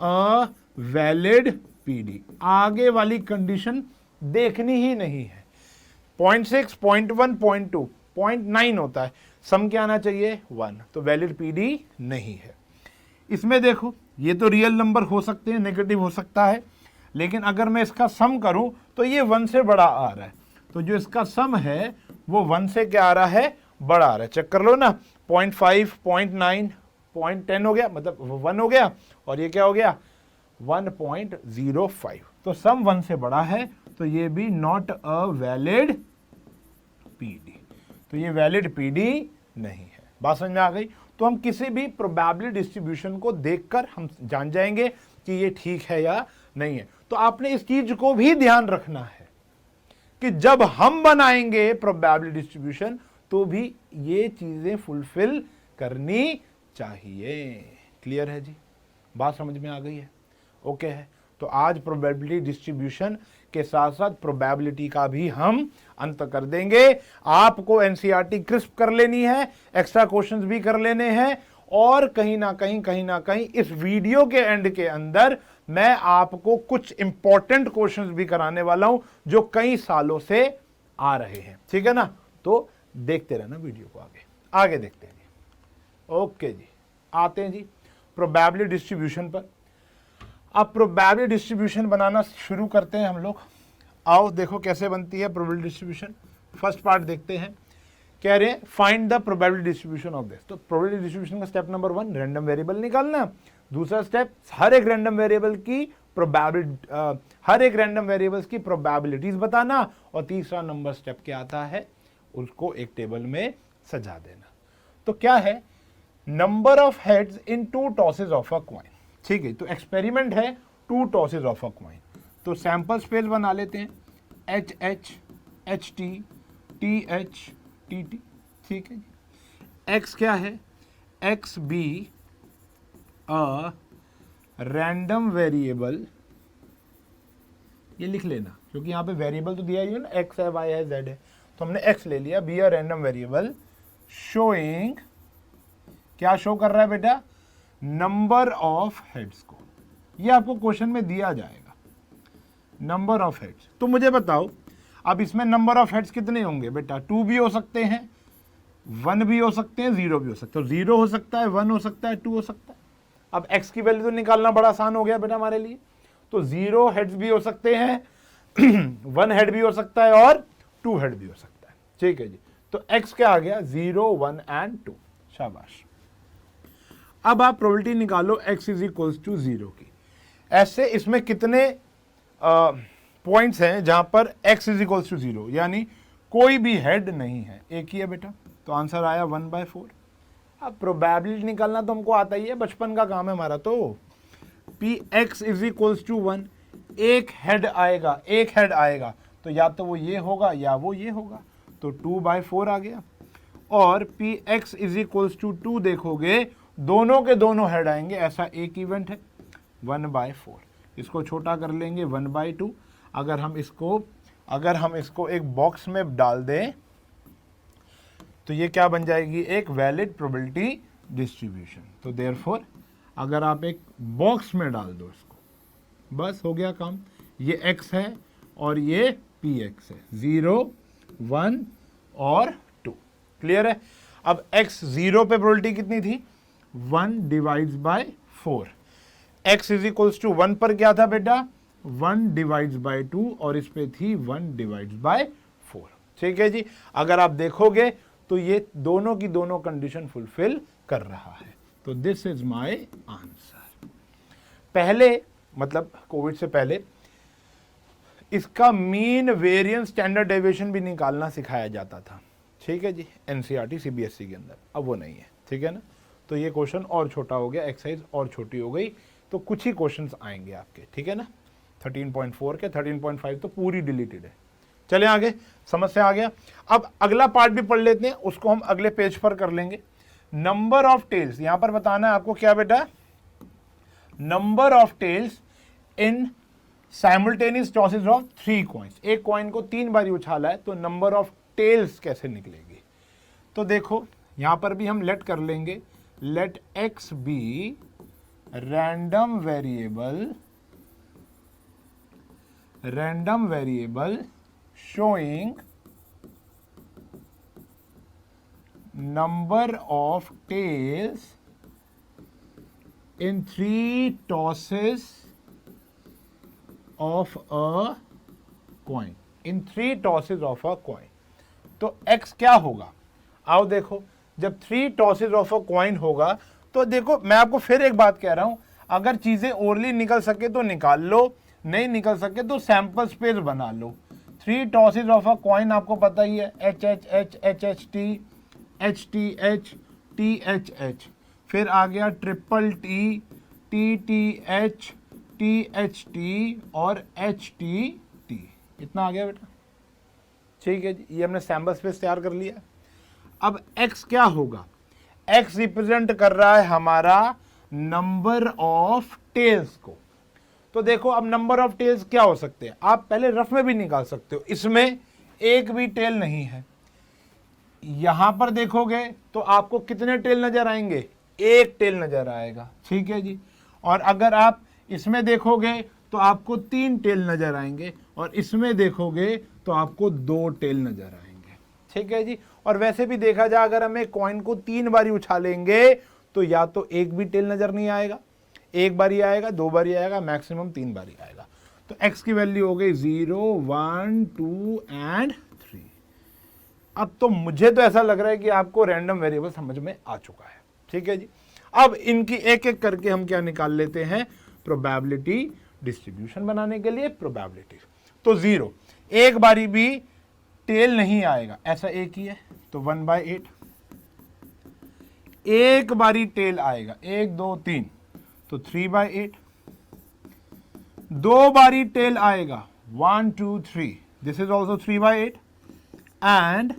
अ वैलिड पीडी। आगे वाली कंडीशन देखनी ही नहीं है। 0.6, 0.1, 0.2, 0.9 होता है, सम क्या आना चाहिए? 1। तो वैलिड पीडी नहीं है। इसमें देखो, ये तो रियल नंबर हो सकते हैं, नेगेटिव हो सकता है, लेकिन अगर मैं इसका सम करूं तो ये 1 से बड़ा आ रहा है। तो जो इसका सम है वो 1 से क्या आ रहा है? बड़ा आ रहा है। चेक कर लो ना, 0.5, 0.9, 0.10 हो गया, मतलब 1 हो गया, और ये क्या हो गया? 1.05। तो सम 1 से बड़ा है, तो ये भी नॉट अ वैलिड पीडी। तो ये वैलिड पीडी नहीं है। बात समझ में आ गई? तो हम किसी भी प्रोबेबिलिटी डिस्ट्रीब्यूशन को देखकर हम जान जाएंगे कि ये ठीक है या नहीं है। तो आपने इस चीज को भी ध्यान रखना है कि जब हम बनाएंगे प्रोबेबिलिटी डिस्ट्रीब्यूशन तो भी ये चीजें फुलफिल करनी चाहिए। क्लियर है जी? बात समझ में आ गई है? ओके है? तो आज प्रोबेबिलिटी डिस्ट्रीब्यूशन के साथ साथ प्रोबेबिलिटी का भी हम अंत कर देंगे। आपको एनसीईआरटी क्रिस्प कर लेनी है, एक्स्ट्रा क्वेश्चंस भी कर लेने हैं, और कहीं ना कहीं इस वीडियो के एंड के अंदर मैं आपको कुछ इंपॉर्टेंट क्वेश्चंस भी कराने वाला हूं जो कई सालों से आ रहे हैं। ठीक है ना, तो देखते रहना वीडियो को, आगे देखते हैं जी। ओके जी, आते हैं जी प्रोबेबिलिटी डिस्ट्रीब्यूशन पर। अब प्रोबेबिलिटी डिस्ट्रीब्यूशन बनाना शुरू करते हैं हम लोग। आओ देखो कैसे बनती है प्रोबेबिलिटी डिस्ट्रीब्यूशन। फर्स्ट पार्ट देखते हैं, कह रहे हैं find the probability distribution of this. तो प्रोबेबिलिटी डिस्ट्रीब्यूशन का स्टेप नंबर 1 रैंडम वेरिएबल निकालना। दूसरा स्टेप हर एक रैंडम वेरिएबल की वेरिएबल्स की प्रोबेबिलिटीज बताना, और तीसरा नंबर स्टेप क्या आता है, उसको एक टेबल में सजा देना। तो क्या है, number of heads in 2 tosses of a coin. ठीक है, तो एक्सपेरिमेंट है 2 टॉसेस ऑफ अ कॉइन। तो सैंपल स्पेस बना लेते हैं, H H H T T H T T. ठीक है, एक्स क्या है, x be a random variable, ये लिख लेना क्योंकि यहां पे वेरिएबल तो दिया ही है ना, एक्स है, वाई है, जेड है, तो हमने एक्स ले लिया। Be a random variable showing, क्या शो कर रहा है बेटा, नंबर ऑफ हेड्स को। ये आपको क्वेश्चन में दिया जाएगा, नंबर ऑफ हेड्स। तो मुझे बताओ अब इसमें नंबर ऑफ हेड्स कितने होंगे बेटा, 2 भी हो सकते हैं, 1 भी हो सकते हैं, 0 भी हो सकते हैं। 0 हो सकता है, 1 हो सकता है, 2 हो सकता है। अब x की वैल्यू तो निकालना बड़ा आसान हो गया बेटा हमारे लिए। तो 0 हेड्स भी हो सकते हैं, 1 हेड भी हो सकता है, और 2 हेड भी हो सकता है। ठीक है जी, तो x क्या आ गया, 0, 1 एंड 2। शाबाश। अब आप प्रोबेबिलिटी निकालो x इज इक्वल्स टू 0 की। ऐसे इसमें कितने पॉइंट्स हैं जहां पर x इज इक्वल्स टू 0, यानी कोई भी हेड नहीं है, एक ही है बेटा। तो आंसर आया 1/4। अब प्रोबेबिलिटी निकालना तो हमको आता ही है, बचपन का काम है हमारा। तो P X is equals to 1, एक हेड आएगा, तो या तो वो ये होगा या वो ये होगा, तो 2/4 आ गया। और P X is equals to 2 देखोगे, दोनों के दोनों हेड आएंगे, ऐसा एक इवेंट है, 1/4। इसको छोटा कर लेंगे 1/2। अगर हम इसको एक बॉक्स में डाल दें तो ये क्या बन जाएगी, एक वैलिड प्रोबेबिलिटी डिस्ट्रीब्यूशन। तो देयरफॉर अगर आप एक बॉक्स में डाल दो इसको, बस हो गया काम। ये x है और ये px है, 0, 1 और 2। क्लियर है। अब x 0 पे प्रोबेबिलिटी कितनी थी, 1/4। x इज इक्वल्स टू 1 पर क्या था बेटा, 1/2, और इस पे थी 1/4। ठीक है जी। अगर आप देखोगे तो ये दोनों की दोनों कंडीशन फुलफिल कर रहा है। तो दिस इज माय आंसर। पहले मतलब कोविड से पहले इसका मीन वेरिएंस स्टैंडर्ड डेविएशन भी निकालना सिखाया जाता था। ठीक है जी, एनसीईआरटी सीबीएसई के अंदर। अब वो नहीं है, ठीक है ना। तो ये क्वेश्चन और छोटा हो गया, एक्सरसाइज और छोटी हो गई, तो कुछ ही क्वेश्चंस आएंगे आपके, ठीक है ना। 13.4 के 13.5 तो पूरी डिलीटेड है। चले आगे, समस्या आ गया। अब अगला पार्ट भी पढ़ लेते हैं, उसको हम अगले पेज पर कर लेंगे। नंबर ऑफ टेल्स, यहां पर बताना है आपको क्या बेटा, number of tails in simultaneous tosses of 3 coins. एक कॉइन को 3 बार उछाला है, तो नंबर ऑफ टेल्स कैसे निकलेगी। तो देखो यहां पर भी हम लेट कर लेंगे, let X be random variable showing number of tails in 3 tosses of a coin, in 3 tosses of a coin। तो x क्या होगा, आओ देखो, जब 3 tosses of a coin होगा, तो देखो मैं आपको फिर एक बात कह रहा हूं, अगर चीजें ओरली निकल सके तो निकाल लो, नहीं निकल सके तो सैंपल स्पेस बना लो। 3 टॉसेज ऑफ अ कॉइन आपको पता ही है, H H H H H T H T H T H H, फिर आ गया triple T T T H T और एच टी टी। इतना आ गया बेटा, ठीक है जी। ये हमने सैंपल स्पेस तैयार कर लिया। अब x क्या होगा, x रिप्रेजेंट कर रहा है हमारा नंबर ऑफ टेल्स को। तो देखो अब नंबर ऑफ टेल्स क्या हो सकते हैं, आप पहले रफ में भी निकाल सकते हो। इसमें एक भी टेल नहीं है, यहां पर देखोगे तो आपको कितने टेल नजर आएंगे, एक टेल नजर आएगा, ठीक है जी। और अगर आप इसमें देखोगे तो आपको 3 टेल नजर आएंगे, और इसमें देखोगे तो आपको 2 टेल नजर आएंगे, ठीक है जी। और वैसे भी देखा जाए अगर हमें कॉइन को 3 बारी उछालेंगे तो या तो एक भी टेल नजर नहीं आएगा, एक बारी आएगा, 2 बारी आएगा, मैक्सिमम 3 बारी आएगा। तो x की वैल्यू हो गई 0, 1, 2 एंड 3। अब तो मुझे तो ऐसा लग रहा है कि आपको रैंडम वेरिएबल समझ में आ चुका है, ठीक है जी। अब इनकी एक एक करके हम क्या निकाल लेते हैं, प्रोबेबिलिटी डिस्ट्रीब्यूशन बनाने के लिए प्रोबेबिलिटी। तो 0, एक बारी भी टेल नहीं आएगा, ऐसा एक ही है तो 1/8। एक बारी टेल आएगा, 1, 2, 3 तो 3/8। 2 बारी टेल आएगा, 1, 2, 3, दिस इज ऑल्सो 3/8। एंड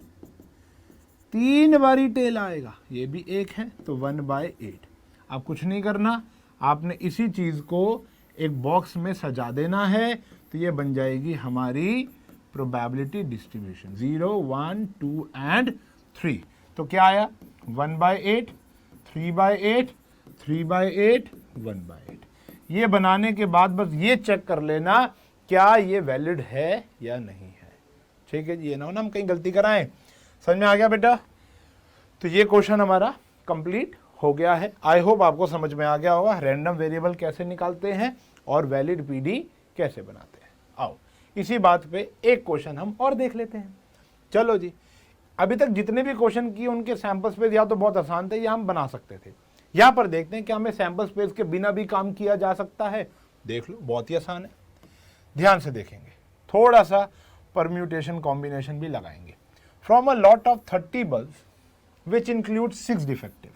3 बारी टेल आएगा, ये भी एक है तो 1/8। अब कुछ नहीं करना, आपने इसी चीज को एक बॉक्स में सजा देना है, तो ये बन जाएगी हमारी प्रोबेबिलिटी डिस्ट्रीब्यूशन 0, 1, 2 एंड 3। तो क्या आया 1/8, 3/8, 3/8, 1/8। ये बनाने के बाद बस ये चेक कर लेना क्या ये वैलिड है या नहीं है, ठीक है जी। ये ना हो ना हम कहीं गलती कराएं। समझ में आ गया बेटा? तो ये क्वेश्चन हमारा कंप्लीट हो गया है। आई होप आपको समझ में आ गया होगा रैंडम वेरिएबल कैसे निकालते हैं और वैलिड पीडी कैसे बनाते हैं। आओ इसी बात पे एक क्वेश्चन हम और देख लेते हैं। चलो जी, अभी तक जितने भी क्वेश्चन किए उनके सैंपल स्पेस या तो बहुत आसान थे या हम बना सकते थे। यहां पर देखते हैं कि हमें सैंपल स्पेस के बिना भी काम किया जा सकता है। देख लो, बहुत ही आसान है, ध्यान से देखेंगे। थोड़ा सा परम्यूटेशन कॉम्बिनेशन भी लगाएंगे। From a lot of 30 bulbs which include 6 defective.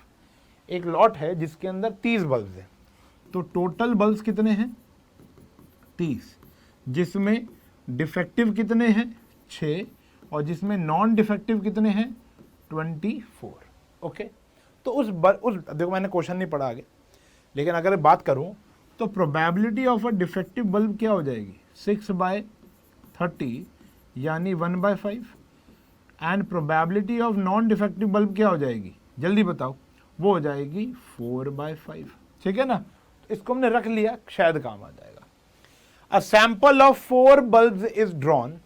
एक लॉट है जिसके अंदर 30 बल्ब है, तो टोटल बल्ब कितने हैं 30, जिसमें डिफेक्टिव कितने हैं 6, और जिसमें नॉन डिफेक्टिव कितने हैं 24। ओके, तो देखो मैंने क्वेश्चन नहीं पढ़ा आगे, लेकिन अगर बात करूं तो probability of a defective bulb क्या हो जाएगी 6/30 यानी 1/5। And probability of non defective bulb क्या हो जाएगी, जल्दी बताओ, वो हो जाएगी 4/5। ठीक है ना, इसको हमने रख लिया, शायद काम आ जाएगा। A sample of 4 bulbs is drawn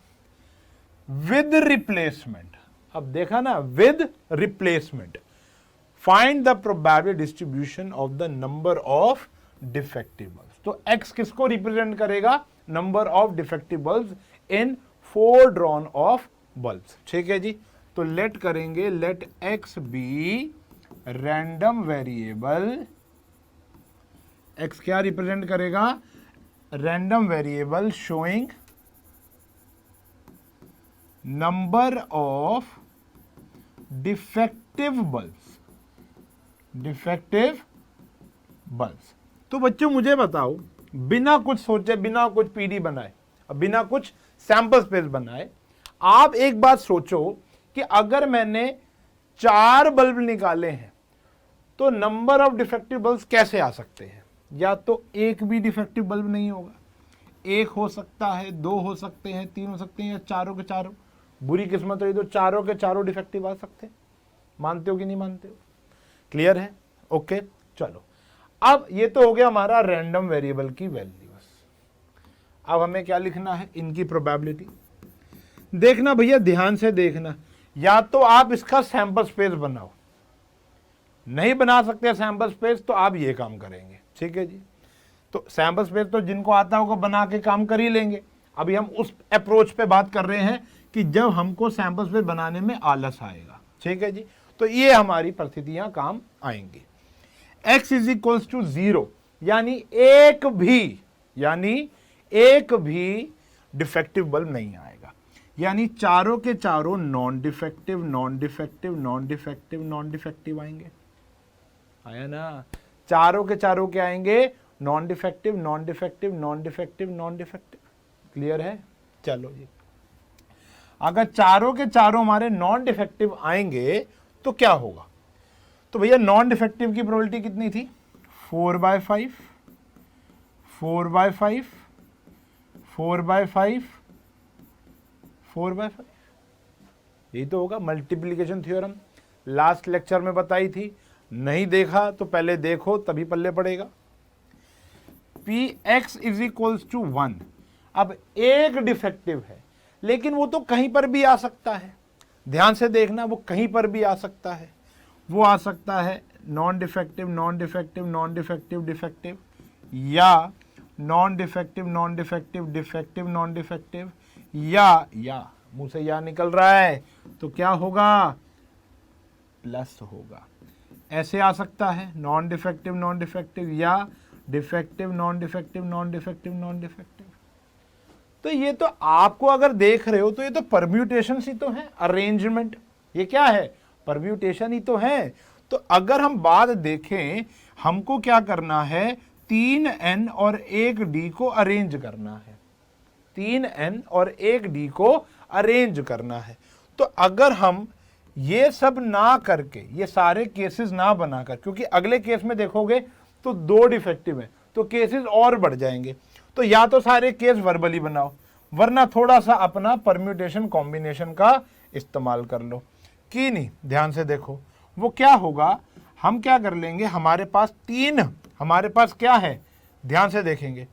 with replacement. अब देखा ना, with replacement. Find the probability distribution of the number of defective bulbs. तो x किसको रिप्रेजेंट करेगा, number of defective bulbs in 4 drawn of bulbs. ठीक है जी, तो लेट करेंगे, let x be random variable. x क्या रिप्रेजेंट करेगा, random variable showing number of defective bulbs. Defective bulbs. तो बच्चों मुझे बताओ, बिना कुछ सोचे, बिना कुछ पीडी बनाए, बिना कुछ सैंपल स्पेस बनाए, आप एक बात सोचो कि अगर मैंने 4 बल्ब निकाले हैं तो नंबर ऑफ डिफेक्टिव बल्ब्स कैसे आ सकते हैं। या तो एक भी डिफेक्टिव बल्ब नहीं होगा, एक हो सकता है, 2 हो सकते हैं, 3 हो सकते हैं, या चारों के चारों। बुरी किस्मत रही तो चारों के चारों डिफेक्टिव आ सकते हैं। मानते हो कि नहीं मानते हो? क्लियर है? ओके, चलो अब ये तो हो गया हमारा रैंडम वेरिएबल की वैल्यूज। अब हमें क्या लिखना है, इनकी प्रोबेबिलिटी। देखना भैया, ध्यान से देखना, या तो आप इसका सैंपल स्पेस बनाओ, नहीं बना सकते सैंपल स्पेस तो आप ये काम करेंगे। ठीक है जी, तो सैंपल स्पेस तो जिनको आता होगा बना के काम कर ही लेंगे। अभी हम उस अप्रोच पे बात कर रहे हैं कि जब हमको सैंपल स्पेस बनाने में आलस आएगा। ठीक है जी, तो ये हमारी परिस्थितियां काम आएंगी। x इज इक्वल्स टू 0, यानी एक भी डिफेक्टिव बल्ब नहीं आएगा, यानी चारों के चारों non defective, non defective, non defective, non defective आएंगे। आया ना, चारों के चारों क्या आएंगे, non defective, non defective, non defective, non defective. Clear है? चलो जी, अगर चारों के चारों हमारे नॉन डिफेक्टिव आएंगे तो क्या होगा। तो भैया नॉन डिफेक्टिव की प्रोबेबिलिटी कितनी थी, 4/5, 4/5, 4/5, 4/5, यही तो होगा मल्टीप्लिकेशन थ्योरम। लास्ट लेक्चर में बताई थी, नहीं देखा तो पहले देखो तभी पल्ले पड़ेगा। Px is equals to 1। अब एक डिफेक्टिव है, लेकिन वो तो कहीं पर भी आ सकता है, ध्यान से देखना, वो कहीं पर भी आ सकता है। वो आ सकता है non defective, non defective, non defective, defective, या non defective, non defective, defective, non defective, या मुंह से या निकल रहा है तो क्या होगा, प्लस होगा। ऐसे आ सकता है नॉन डिफेक्टिव, नॉन डिफेक्टिव, या defective, non defective, non defective, non defective. तो ये तो आपको अगर देख रहे हो तो ये तो परम्यूटेशन ही तो है, अरेंजमेंट। ये क्या है, परम्यूटेशन ही तो है। तो अगर हम बात देखें, हमको क्या करना है, 3n और 1d को अरेंज करना है, 3n और 1d को अरेंज करना है। तो अगर हम ये सब ना करके, ये सारे केसेस ना बनाकर, क्योंकि अगले केस में देखोगे तो 2 डिफेक्टिव है तो केसेस और बढ़ जाएंगे, तो या तो सारे केस वर्बली बनाओ, वरना थोड़ा सा अपना परम्यूटेशन कॉम्बिनेशन का इस्तेमाल कर लो। कि नहीं, ध्यान से देखो वो क्या होगा। हम क्या कर लेंगे, हमारे पास 3, हमारे पास क्या है, ध्यान से देखेंगे,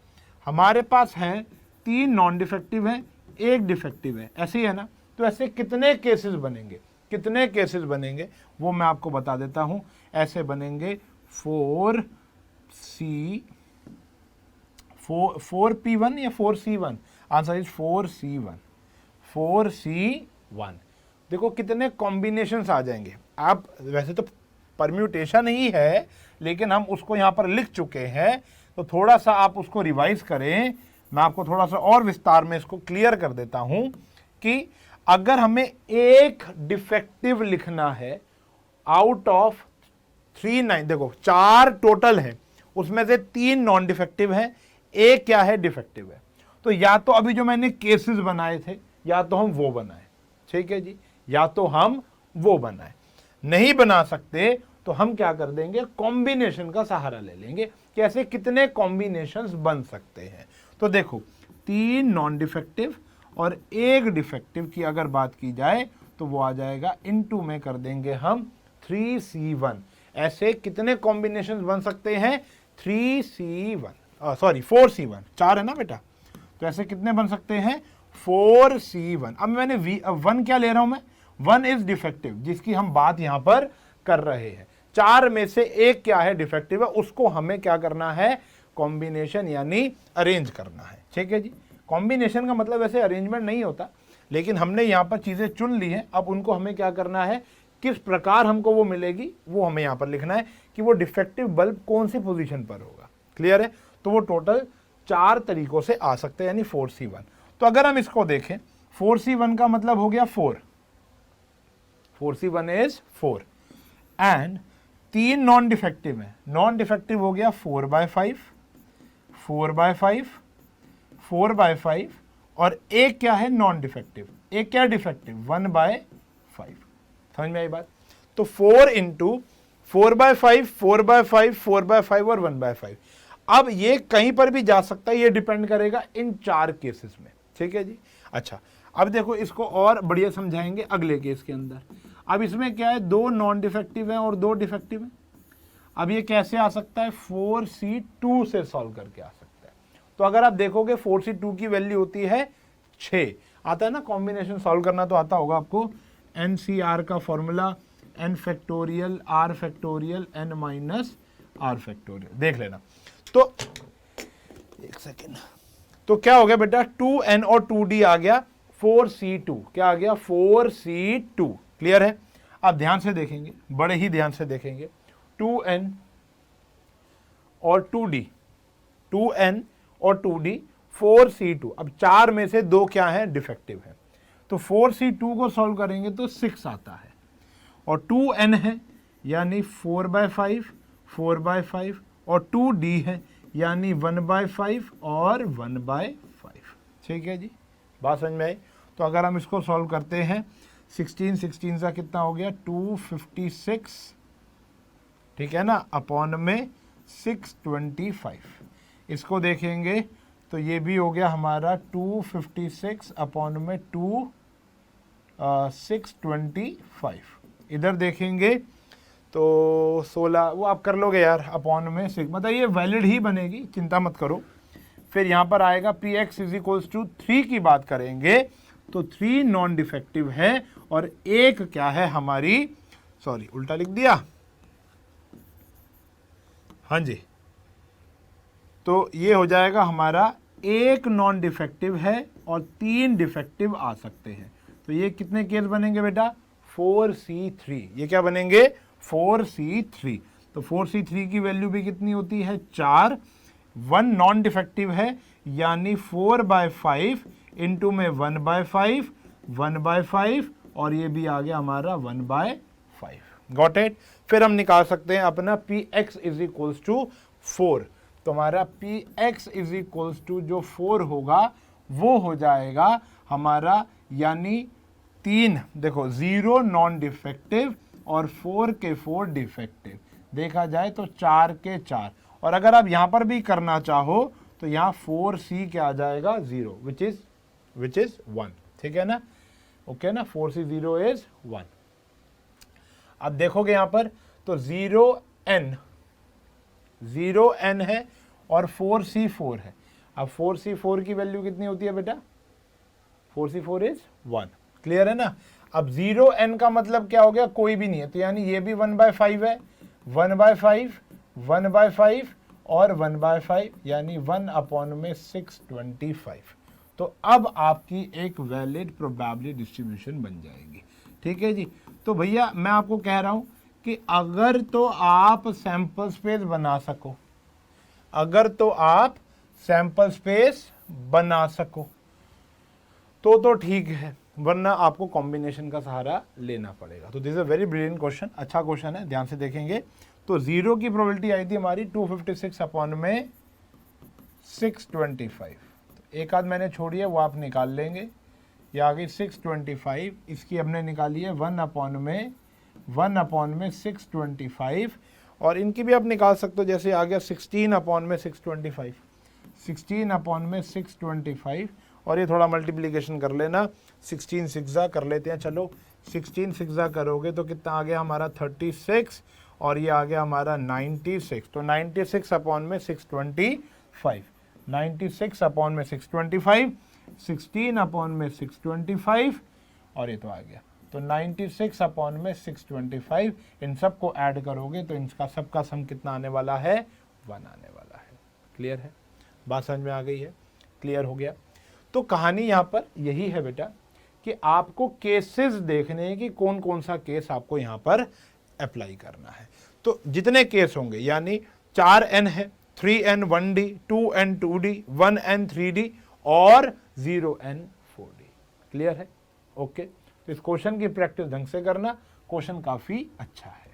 हमारे पास है 3 नॉन डिफेक्टिव है, 1 डिफेक्टिव है, ऐसे ही है ना। तो ऐसे कितने केसेस बनेंगे, कितने केसेस बनेंगे वो मैं आपको बता देता हूं। ऐसे बनेंगे 4p1 या 4c1, answer is 4c1, 4c1। देखो कितने कॉम्बिनेशंस आ जाएंगे। आप वैसे तो परम्यूटेशन ही है, लेकिन हम उसको यहां पर लिख चुके हैं, तो थोड़ा सा आप उसको रिवाइज करें। मैं आपको थोड़ा सा और विस्तार में इसको क्लियर कर देता हूं कि अगर हमें एक डिफेक्टिव लिखना है आउट ऑफ 3, देखो 4 टोटल है, उसमें से 3 नॉन डिफेक्टिव है, एक क्या है, डिफेक्टिव है। तो या तो अभी जो मैंने केसेस बनाए थे, या तो हम वो बनाए, ठीक है जी, या तो हम वो बनाए। नहीं बना सकते तो हम क्या कर देंगे, कॉम्बिनेशन का सहारा ले लेंगे कि ऐसे कितने कॉम्बिनेशंस बन सकते हैं। तो देखो 3 नॉन डिफेक्टिव और 1 डिफेक्टिव की अगर बात की जाए तो वो आ जाएगा, इनटू में कर देंगे हम 3c1। ऐसे कितने कॉम्बिनेशंस बन सकते हैं, 3c1, सॉरी 4c1, 4 है ना बेटा, तो ऐसे कितने बन सकते हैं, 4c1। अब मैंने 1 क्या ले रहा हूं मैं, 1 इज डिफेक्टिव, जिसकी हम बात यहां पर कर रहे हैं। 4 में से 1 क्या है, डिफेक्टिव है, उसको हमें क्या करना है, कॉम्बिनेशन यानी अरेंज करना है। ठीक है जी, कॉम्बिनेशन का मतलब ऐसे अरेंजमेंट नहीं होता, लेकिन हमने यहां पर चीजें चुन ली हैं, अब उनको हमें क्या करना है, किस प्रकार हमको वो मिलेगी वो हमें यहां पर लिखना है कि वो डिफेक्टिव बल्ब कौन सी पोजीशन पर होगा। क्लियर है, तो वो टोटल 4 तरीकों से आ सकते हैं, यानी 4c1। तो अगर हम इसको देखें, 4c1 का मतलब हो गया 4, 4c1 is 4, and 3 non defective है, नॉन डिफेक्टिव हो गया 4/5, 4/5, 4/5, और एक क्या है, नॉन डिफेक्टिव, एक क्या डिफेक्टिव, 1/5। समझ में आई बात। तो 4 इंटू 4/5, 4/5, 4/5 और 1/5। अब ये कहीं पर भी जा सकता है, ये डिपेंड करेगा इन 4 केसेस में। ठीक है जी, अच्छा अब देखो इसको और बढ़िया समझाएंगे अगले केस के अंदर। अब इसमें क्या है, 2 नॉन डिफेक्टिव है और 2 डिफेक्टिव है। अब ये कैसे आ सकता है, 4c2 से सॉल्व करके आ सकता है। तो अगर आप देखोगे 4c2 की वैल्यू होती है 6, आता है ना, कॉम्बिनेशन सॉल्व करना तो आता होगा आपको, NCR का formula n factorial r factorial n minus r factorial, देख लेना। तो एक सेकेंड, तो क्या हो गया बेटा, 2n और 2d आ गया, 4c2 क्या आ गया, 4c2। क्लियर है, अब ध्यान से देखेंगे, बड़े ही ध्यान से देखेंगे, 2n और 2d, 2n और 2d, 4c2। अब 4 में से 2 क्या है, डिफेक्टिव है, तो 4c2 को सॉल्व करेंगे तो 6 आता है, और 2n है यानी 4/5, 4/5, और 2d है यानी 1/5 और 1/5। ठीक है जी, बात समझ में आई। तो अगर हम इसको सॉल्व करते हैं, 16 का कितना हो गया, 256, ठीक है ना, अपॉन में 625, इसको देखेंगे तो ये भी हो गया हमारा 256 अपॉन में 625। इधर देखेंगे तो 16, वो आप कर लोगे यार, अपॉन में 6, मतलब ये वैलिड ही बनेगी, चिंता मत करो। फिर यहाँ पर आएगा P X is equals to 3 की बात करेंगे तो 3 नॉन डिफेक्टिव है और एक क्या है हमारी, सॉरी उल्टा लिख दिया, हाँ जी, तो ये हो जाएगा हमारा एक नॉन डिफेक्टिव है और 3 डिफेक्टिव आ सकते हैं। तो ये कितने केस बनेंगे बेटा, 4C3, ये क्या बनेंगे, 4C3। तो 4C3 की वैल्यू भी कितनी होती है, 4, 1 नॉन डिफेक्टिव है यानी 4/5 इंटू में 1/5, 1/5 और ये भी आ गया हमारा 1/5। Got it. फिर हम निकाल सकते हैं अपना P X is equals to 4। तो हमारा P X is equals to जो 4 होगा वो हो जाएगा हमारा, यानी 3, देखो 0 नॉन डिफेक्टिव और 4 के 4 डिफेक्टिव, देखा जाए तो 4 के 4। और अगर आप यहाँ पर भी करना चाहो तो यहाँ 4C क्या आ जाएगा, 0, विच इज 1, ठीक है ना, ओके ना, 4C 0 इज 1। अब देखोगे यहाँ पर तो 0n है और 4C4 है। अब 4C4 की वैल्यू कितनी होती है बेटा, 4C4 इज 1, क्लियर है ना। अब 0n का मतलब क्या हो गया, कोई भी नहीं है, तो यानी ये भी 1/5 है, 1/5, 1/5 और 1/5 यानी 1/625। तो अब आपकी एक वैलिड प्रोबेबिलिटी डिस्ट्रीब्यूशन बन जाएगी, ठीक है जी। तो भैया मैं आपको कह रहा हूं कि अगर तो आप सैंपल स्पेस बना सको, अगर तो आप सैंपल स्पेस बना सको तो ठीक है, वरना आपको कॉम्बिनेशन का सहारा लेना पड़ेगा। तो this is a very brilliant question, अच्छा क्वेश्चन है, ध्यान से देखेंगे। तो 0 की प्रोबेबिलिटी आई थी हमारी 256 अपॉन में 625। तो एक आध मैंने छोड़ी है वो आप निकाल लेंगे, ये आ गई 625, इसकी हमने निकाली है 1 अपॉन में 625, और इनकी भी आप निकाल सकते हो, जैसे आ गया 16 अपॉन में 625, 16 अपॉन में 625, और ये थोड़ा मल्टीप्लीकेशन कर लेना, 16 सिक्सा कर लेते हैं, चलो 16 सिक्सा करोगे तो कितना आ गया हमारा 36, और ये आ गया हमारा 96। तो 96 अपॉन में 625, 96 अपॉन में 625, 16 अपॉन में 625, और ये तो आ गया। तो 96 अपॉन में 625, इन सब को ऐड करोगे तो इनका सबका सम कितना आने वाला है, 1 आने वाला है। क्लियर है, बात समझ में आ गई है, क्लियर हो गया। तो कहानी यहाँ पर यही है बेटा कि आपको केसेस देखने हैं कि कौन कौन सा केस आपको यहाँ पर अप्लाई करना है। तो जितने केस होंगे, यानी 4n है, 3n 1d, 2n 2d, 1n 3d और 0n 4d। क्लियर है, ओके। तो इस क्वेश्चन की प्रैक्टिस ढंग से करना, क्वेश्चन काफी अच्छा है।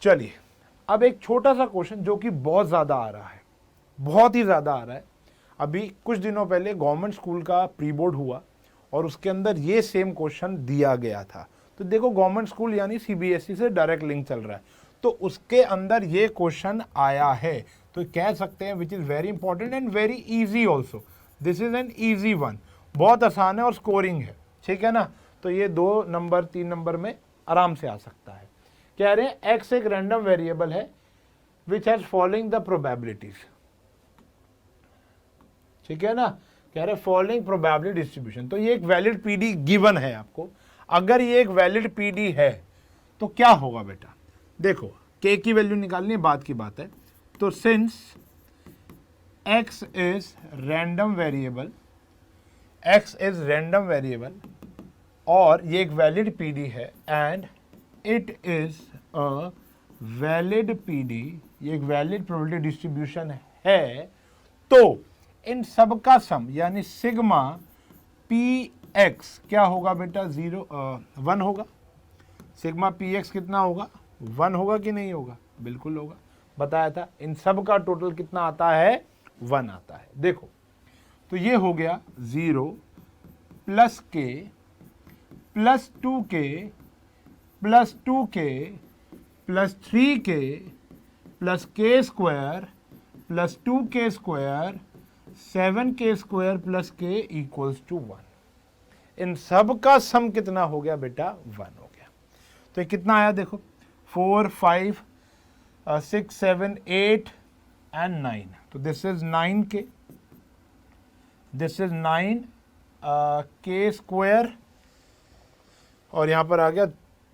चलिए अब एक छोटा सा क्वेश्चन जो कि बहुत ज्यादा आ रहा है, बहुत ही ज्यादा आ रहा है। अभी कुछ दिनों पहले गवर्नमेंट स्कूल का प्री बोर्ड हुआ और उसके अंदर ये सेम क्वेश्चन दिया गया था। तो देखो गवर्नमेंट स्कूल यानी सीबीएसई से डायरेक्ट लिंक चल रहा है, तो उसके अंदर ये क्वेश्चन आया है। तो कह सकते हैं which is very important and very easy also, this is an easy one, बहुत आसान है और स्कोरिंग है, ठीक है ना। तो ये 2 नंबर 3 नंबर में आराम से आ सकता है। कह रहे हैं एक्स एक रैंडम वेरिएबल है which has following the probabilities, ठीक है ना, कह रहे फॉलोइंग प्रोबेबिलिटी डिस्ट्रीब्यूशन। तो ये एक वैलिड पीडी गिवन है आपको, अगर ये एक वैलिड पीडी है तो क्या होगा बेटा, देखो के की वैल्यू निकालनी है, बात की बात है। तो since x is random variable, x is random variable और ये एक वैलिड पीडी है and it is a valid PD, ये एक वैलिड प्रोबेबिलिटी डिस्ट्रीब्यूशन है, तो इन सब का सम यानी सिग्मा पी एक्स क्या होगा बेटा, 1 होगा। सिग्मा पी एक्स कितना होगा, 1 होगा कि नहीं होगा, बिल्कुल होगा, बताया था। इन सब का टोटल कितना आता है, 1 आता है। देखो तो ये हो गया 0 plus k plus 2k plus 2k plus 3k plus k square plus 2k square 7k square plus k equals to 1। इन सब का सम कितना हो गया बेटा? 1 हो गया। तो ये कितना आया देखो, 4 5 6 7 8 एंड 9। तो this is 9k, this is 9k square और यहां पर आ गया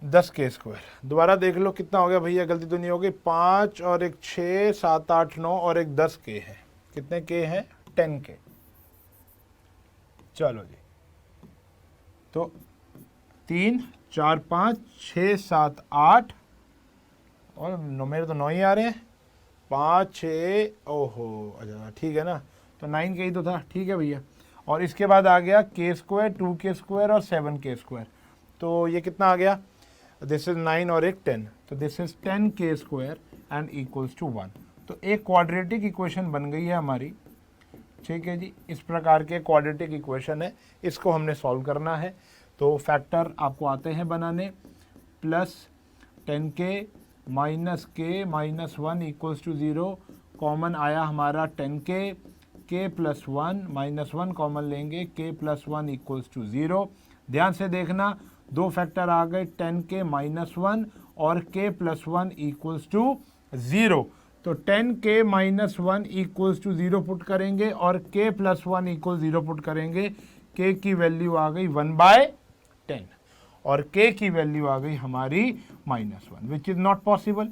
10k स्क्वायर। दोबारा देख लो कितना हो गया भैया, गलती तो नहीं हो गई। 5 और एक 6 7 8 9 और एक 10k है। कितने k है? 10k। चलो जी, तो 3 4 5 6 7 8 और मेरे तो 9 ही आ रहे हैं। 5 6, ओहो अच्छा ठीक है ना, तो 9k ही तो था। ठीक है भैया। और इसके बाद आ गया k स्क्वायर 2k स्क्वायर और 7k स्क्वायर। तो ये कितना आ गया? दिस इज 9 और एक 10, तो this is 10k square and equals to 1। तो एक क्वाड्रेटिक इक्वेशन बन गई है हमारी। ठीक है जी, इस प्रकार के क्वाड्रेटिक इक्वेशन है, इसको हमने सॉल्व करना है। तो फैक्टर आपको आते हैं बनाने, plus 10k minus k minus 1 equals to 0। Common आया हमारा 10k, k plus 1 minus 1 common लेंगे, k प्लस 1 इक्वल्स टू 0। ध्यान से देखना, दो फैक्टर आ गए, 10k माइनस 1 और k प्लस 1 इक्वल्स टू 0। तो 10k minus 1 equals to 0 put करेंगे और k प्लस 1 इक्वल 0 पुट करेंगे। k की वैल्यू आ गई 1/10 और k की वैल्यू आ गई हमारी -1, which is not possible.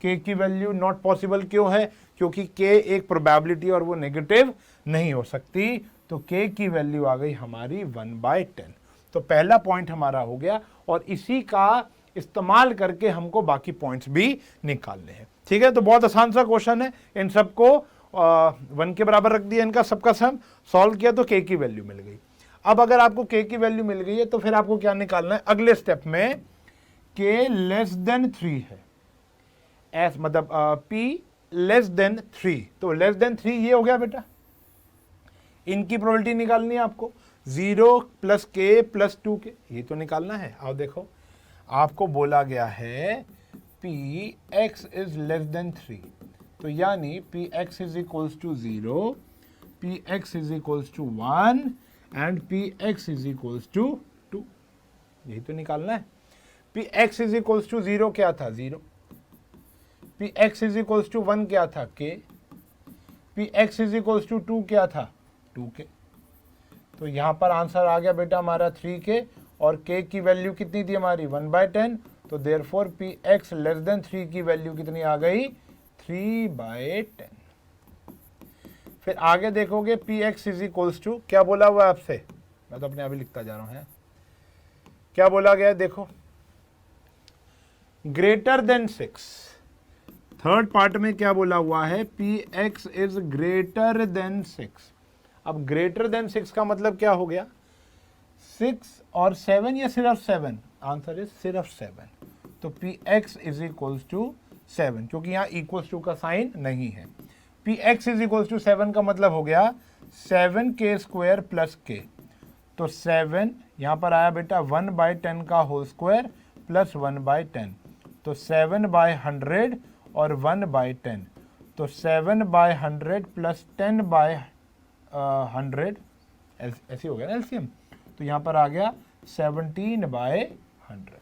k की वैल्यू नॉट पॉसिबल क्यों है? क्योंकि k एक प्रोबेबिलिटी और वो नेगेटिव नहीं हो सकती। तो k की वैल्यू आ गई हमारी 1/10। तो पहला पॉइंट हमारा हो गया और इसी का इस्तेमाल करके हमको बाकी पॉइंट्स भी निकालने हैं। ठीक है, तो बहुत आसान सा क्वेश्चन है। इन सबको 1 के बराबर रख दिया, इनका सबका सम सॉल्व किया तो k की वैल्यू मिल गई। अब अगर आपको k की वैल्यू मिल गई है तो फिर आपको क्या निकालना है? अगले स्टेप में k लेस देन 3 है, एस मतलब p लेस देन 3। तो लेस देन 3 ये हो गया बेटा, इनकी प्रोबेबिलिटी निकालनी है आपको। 0 प्लस k प्लस 2k, ये तो निकालना है। आओ देखो, आपको बोला गया है px इज लेस देन 3, तो यानी px is equals to 0, px is equals to 1 and px is equals to 2। यही तो निकालना है। px इज इक्वल्स टू 0 क्या था? 0। px इज इक्वल्स टू 1 क्या था? k। px is equals to 2 क्या था? 2k। तो यहां पर आंसर आ गया बेटा हमारा 3k और k की वैल्यू कितनी थी हमारी? 1/10। तो देयरफॉर px लेस देन 3 की वैल्यू कितनी आ गई? 3/10। फिर आगे देखोगे px इज इक्वल्स टू, क्या बोला हुआ है आपसे? मैं तो अपने अभी लिखता जा रहा हूं। क्या बोला गया है? देखो, ग्रेटर देन 6। थर्ड पार्ट में क्या बोला हुआ है? px is greater than 6। अब ग्रेटर देन 6 का मतलब क्या हो गया? 6 और 7 या सिर्फ 7? आंसर इज सिर्फ 7। तो px इज इक्वल्स टू 7, क्योंकि यहाँ इक्वल्स टू का साइन नहीं है। px इज इक्वल्स टू 7 का मतलब हो गया 7k स्क्वायर प्लस k। तो 7 यहाँ पर आया बेटा 1/10 का होल स्क्वायर प्लस 1/10, तो 7/100 और 1/10, तो 7/100 प्लस 10/100 ऐसे हो गया ना एलसीएम। तो यहाँ पर आ गया 17/100।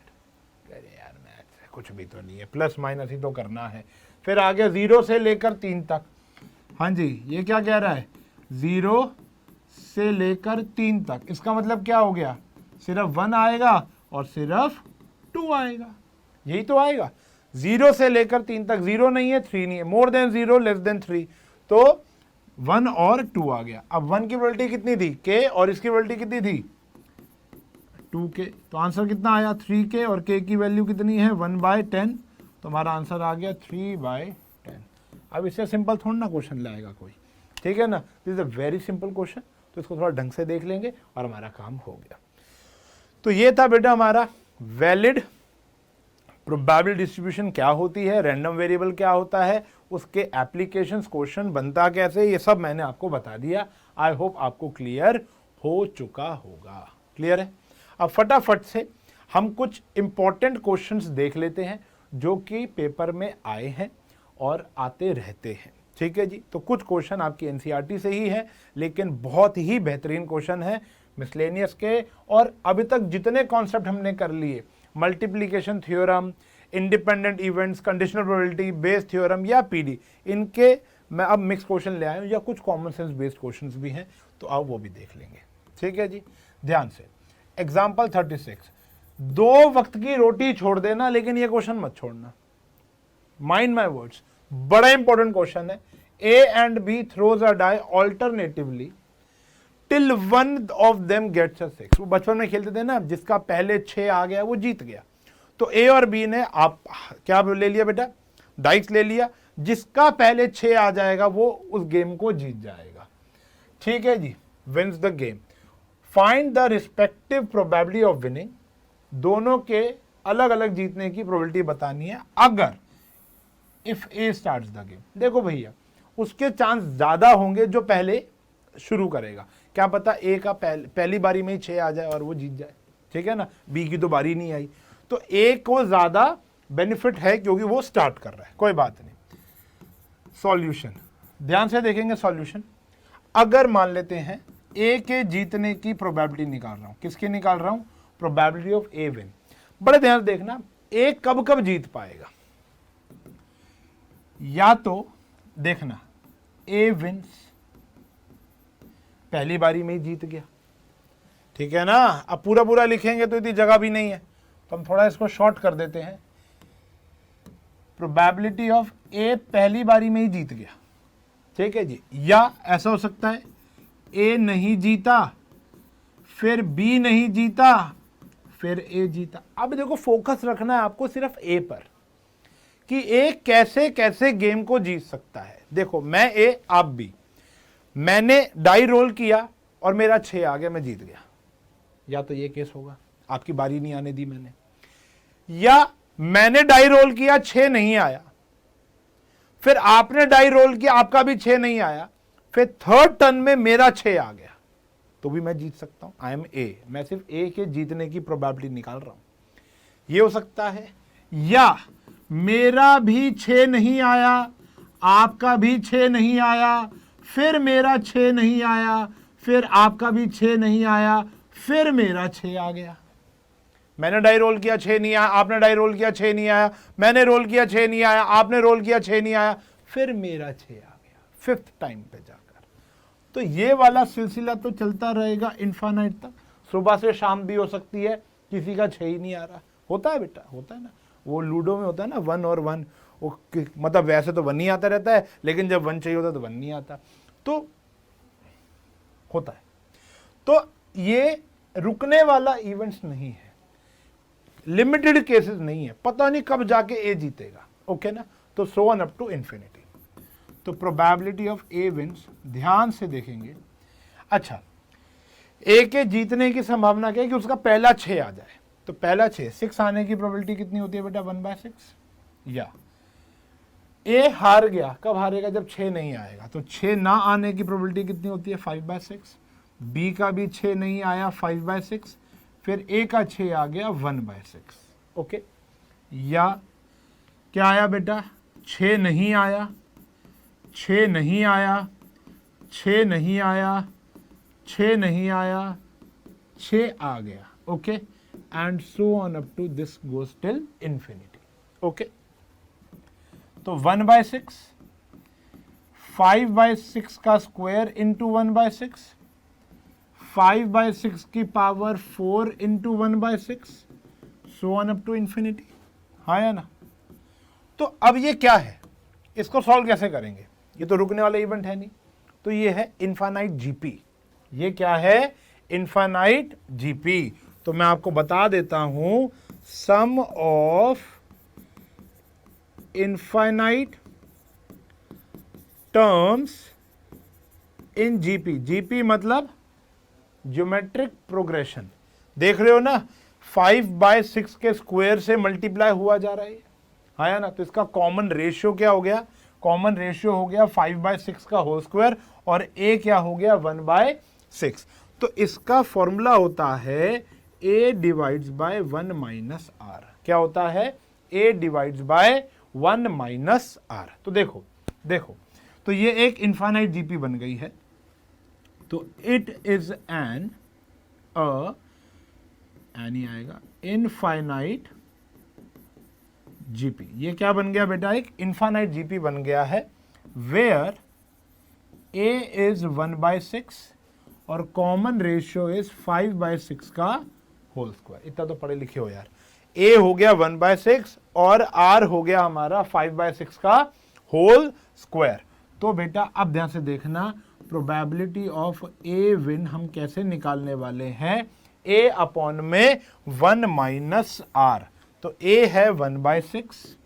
अरे यार मैथ कुछ भी तो नहीं है, प्लस माइनस ही तो करना है। फिर आ गया 0 से लेकर 3 तक। हाँ जी, ये क्या कह रहा है? 0 से लेकर 3 तक, इसका मतलब क्या हो गया? सिर्फ 1 आएगा और सिर्फ 2 आएगा, यही तो आएगा। 0 से लेकर 3 तक, 0 नहीं है 3 नहीं है, मोर देन 0 लेस देन 3, तो 1 और 2 आ गया। अब 1 की प्रोबेबिलिटी कितनी थी? k, और इसकी प्रोबेबिलिटी कितनी थी? 2k। तो आंसर कितना आया? 3k और k की वैल्यू कितनी है? 1/10। तो हमारा आंसर आ गया 3/10। अब इससे सिंपल थोड़ा ना क्वेश्चन लाएगा कोई, ठीक है ना। This is a very simple question, तो इसको थोड़ा ढंग से देख लेंगे और हमारा काम हो गया। तो ये था बेटा हमारा वैलिड प्रोबेबिलिटी डिस्ट्रीब्यूशन क्या होती है, रैंडम वेरिएबल क्या होता है, उसके एप्लीकेशंस, क्वेश्चन बनता कैसे, ये सब मैंने आपको बता दिया। आई होप आपको क्लियर हो चुका होगा। क्लियर है? अब फटाफट से हम कुछ इंपॉर्टेंट क्वेश्चंस देख लेते हैं जो कि पेपर में आए हैं और आते रहते हैं। ठीक है जी। तो कुछ क्वेश्चन आपकी एनसीईआरटी से ही है, लेकिन बहुत ही बेहतरीन क्वेश्चन है मिसलेनियस के। और अभी तक जितने कॉन्सेप्ट हमने कर लिए, multiplication theorem, independent events, conditional probability, Bayes theorem या पीडी, इनके मैं अब मिक्स क्वेश्चन ले आया हूं, या कुछ कॉमन सेंस बेस्ड क्वेश्चंस भी हैं, तो आप वो भी देख लेंगे। ठीक है जी, ध्यान से। एग्जाम्पल 36, 2 वक्त की रोटी छोड़ देना, लेकिन ये क्वेश्चन मत छोड़ना, माइंड माई वर्ड्स, बड़ा इंपॉर्टेंट क्वेश्चन है। A and B throws a die alternatively till one of them gets a 6। वो बचपन में खेलते थे ना, जिसका पहले 6 आ गया वो जीत गया। तो ए और बी ने आप क्या ले लिया बेटा, डाइस ले लिया, जिसका पहले 6 आ जाएगा वो उस गेम को जीत जाएगा। ठीक है जी, wins the game. Find the respective probability of winning, दोनों के अलग अलग जीतने की प्रोबेबिलिटी बतानी है। अगर if A starts the game, देखो भैया उसके चांस ज्यादा होंगे जो पहले शुरू करेगा, क्या पता ए का पहली बारी में ही 6 आ जाए और वो जीत जाए, ठीक है ना, बी की तो बारी नहीं आई, तो ए को ज्यादा बेनिफिट है क्योंकि वो स्टार्ट कर रहा है, कोई बात नहीं। सॉल्यूशन, ध्यान से देखेंगे सॉल्यूशन। अगर मान लेते हैं ए के जीतने की प्रोबेबिलिटी निकाल रहा हूं, किसकी निकाल रहा हूं, प्रोबेबिलिटी ऑफ ए विन। बड़े ध्यान से देखना, ए कब कब जीत पाएगा, या तो देखना ए विंस पहली बारी में ही जीत गया, ठीक है ना। अब पूरा पूरा लिखेंगे तो इतनी जगह भी नहीं है, तो हम थोड़ा इसको शॉर्ट कर देते हैं। प्रोबेबिलिटी ऑफ ए पहली बारी में ही जीत गया, ठीक है जी। या ऐसा हो सकता है ए नहीं जीता, फिर बी नहीं जीता, फिर ए जीता। अब देखो फोकस रखना है आपको सिर्फ ए पर, कि ए कैसे कैसे गेम को जीत सकता है। देखो मैं ए, आप बी, मैंने डाई रोल किया और मेरा 6 आ गया, मैं जीत गया। या तो ये केस होगा, आपकी बारी नहीं आने दी मैंने, या मैंने डाई रोल किया 6 नहीं आया, फिर आपने डाई रोल किया आपका भी 6 नहीं आया, फिर थर्ड टर्न में मेरा 6 आ गया, तो भी मैं जीत सकता हूं। आई एम ए, मैं सिर्फ ए के जीतने की प्रोबेबिलिटी निकाल रहा हूं। ये हो सकता है, या मेरा भी 6 नहीं आया, आपका भी 6 नहीं आया, फिर मेरा 6 नहीं आया, फिर आपका भी 6 नहीं आया, फिर मेरा 6 आ गया। मैंने डाई रोल किया 6 नहीं आया, आपने डाई रोल किया 6 नहीं आया, मैंने रोल किया 6 नहीं आया, आपने रोल किया 6 नहीं आया, फिर मेरा 6 आ गया 5th टाइम पे जाकर। तो ये वाला सिलसिला तो चलता रहेगा इनफाइनाइट तक। सुबह से शाम भी हो सकती है, किसी का 6 ही नहीं आ रहा, होता है बेटा, होता है ना। वो लूडो में होता है ना 1 और 1, वो मतलब वैसे तो 1 ही आता रहता है, लेकिन जब 1 चाहिए होता है तो 1 नहीं आता, तो होता है। तो ये रुकने वाला इवेंट्स नहीं है, लिमिटेड केसेस नहीं है, पता नहीं कब जाके ए जीतेगा, ओके ना। तो so on up to infinity. तो प्रोबेबिलिटी ऑफ ए विंस, ध्यान से देखेंगे। अच्छा, ए के जीतने की संभावना क्या है कि उसका पहला 6 आ जाए, तो पहला 6 आने की प्रोबेबिलिटी कितनी होती है बेटा, 1/6। या ए हार गया, कब हारेगा, जब 6 नहीं आएगा, तो 6 ना आने की प्रोबेबिलिटी कितनी होती है, 5/6। बी का भी 6 नहीं आया, 5/6, फिर ए का 6 आ गया, 1/6, ओके। या क्या आया बेटा, 6 नहीं आया, 6 नहीं आया, 6 नहीं आया, 6 नहीं आया, 6 आ गया, okay, and so on up to this goes till infinity, okay. तो 1/6, 5/6 का स्क्वायर इंटू 1/6, 5/6 की power 4 into 1/6, so on up to infinity, हाँ या ना। तो अब ये क्या है, इसको सॉल्व कैसे करेंगे, ये तो रुकने वाला इवेंट है नहीं, तो ये है इनफाइनाइट जीपी। ये क्या है, इनफाइनाइट जीपी। तो मैं आपको बता देता हूं, sum of infinite terms in GP. GP मतलब ज्योमेट्रिक प्रोग्रेशन, देख रहे हो ना, 5/6 के स्क्वायर से मल्टीप्लाई हुआ जा रहा है, हाँ ना। तो इसका कॉमन रेशियो क्या हो गया, कॉमन रेशियो हो गया 5/6 का होल स्क्वायर, और ए क्या हो गया, 1/6। तो इसका फॉर्मूला होता है a divides by 1 minus r. क्या होता है, a divides by 1 minus r. तो देखो देखो, तो ये एक इनफाइनाइट जीपी बन गई है। तो इट इज एन ही आएगा इनफाइनाइट जीपी। ये क्या बन गया बेटा, एक इनफाइनाइट जीपी बन गया है, वेयर ए इज 1/6 और कॉमन रेशियो इज 5/6 का होल स्क्वायर। इतना तो पढ़े लिखे हो यार। ए हो गया 1/6 और आर हो गया हमारा 5/6 का होल स्क्वायर। तो बेटा अब ध्यान से देखना, प्रोबेबिलिटी ऑफ ए विन हम कैसे निकालने वाले हैं, ए अपॉन में 1 माइनस आर। तो ए है 1/6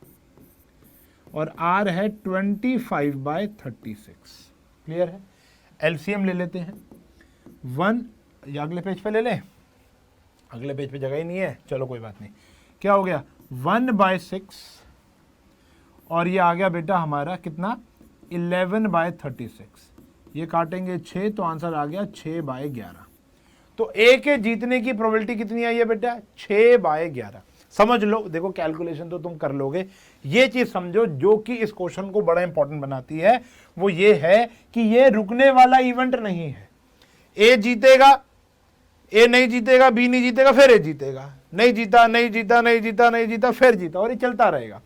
और आर है 25/36। क्लियर है। एलसीएम ले लेते हैं। 1 या अगले पेज पे ले लें, अगले पेज पे जगह ही नहीं है, चलो कोई बात नहीं। क्या हो गया 1/6 और ये आ गया बेटा हमारा कितना 11/36। ये काटेंगे 6 तो आंसर आ गया 6/11। तो ए के जीतने की प्रोबेबिलिटी कितनी आई है बेटा 6/11। समझ लो, देखो कैलकुलेशन तो तुम कर लोगे। ये चीज समझो जो कि इस क्वेश्चन को बड़ा इंपॉर्टेंट बनाती है, वो ये है कि ये रुकने वाला इवेंट नहीं है। ए जीतेगा, ए नहीं जीतेगा, बी नहीं जीतेगा, फिर ए जीतेगा, नहीं जीता नहीं जीता नहीं जीता नहीं जीता, फिर जीता, और ये चलता रहेगा।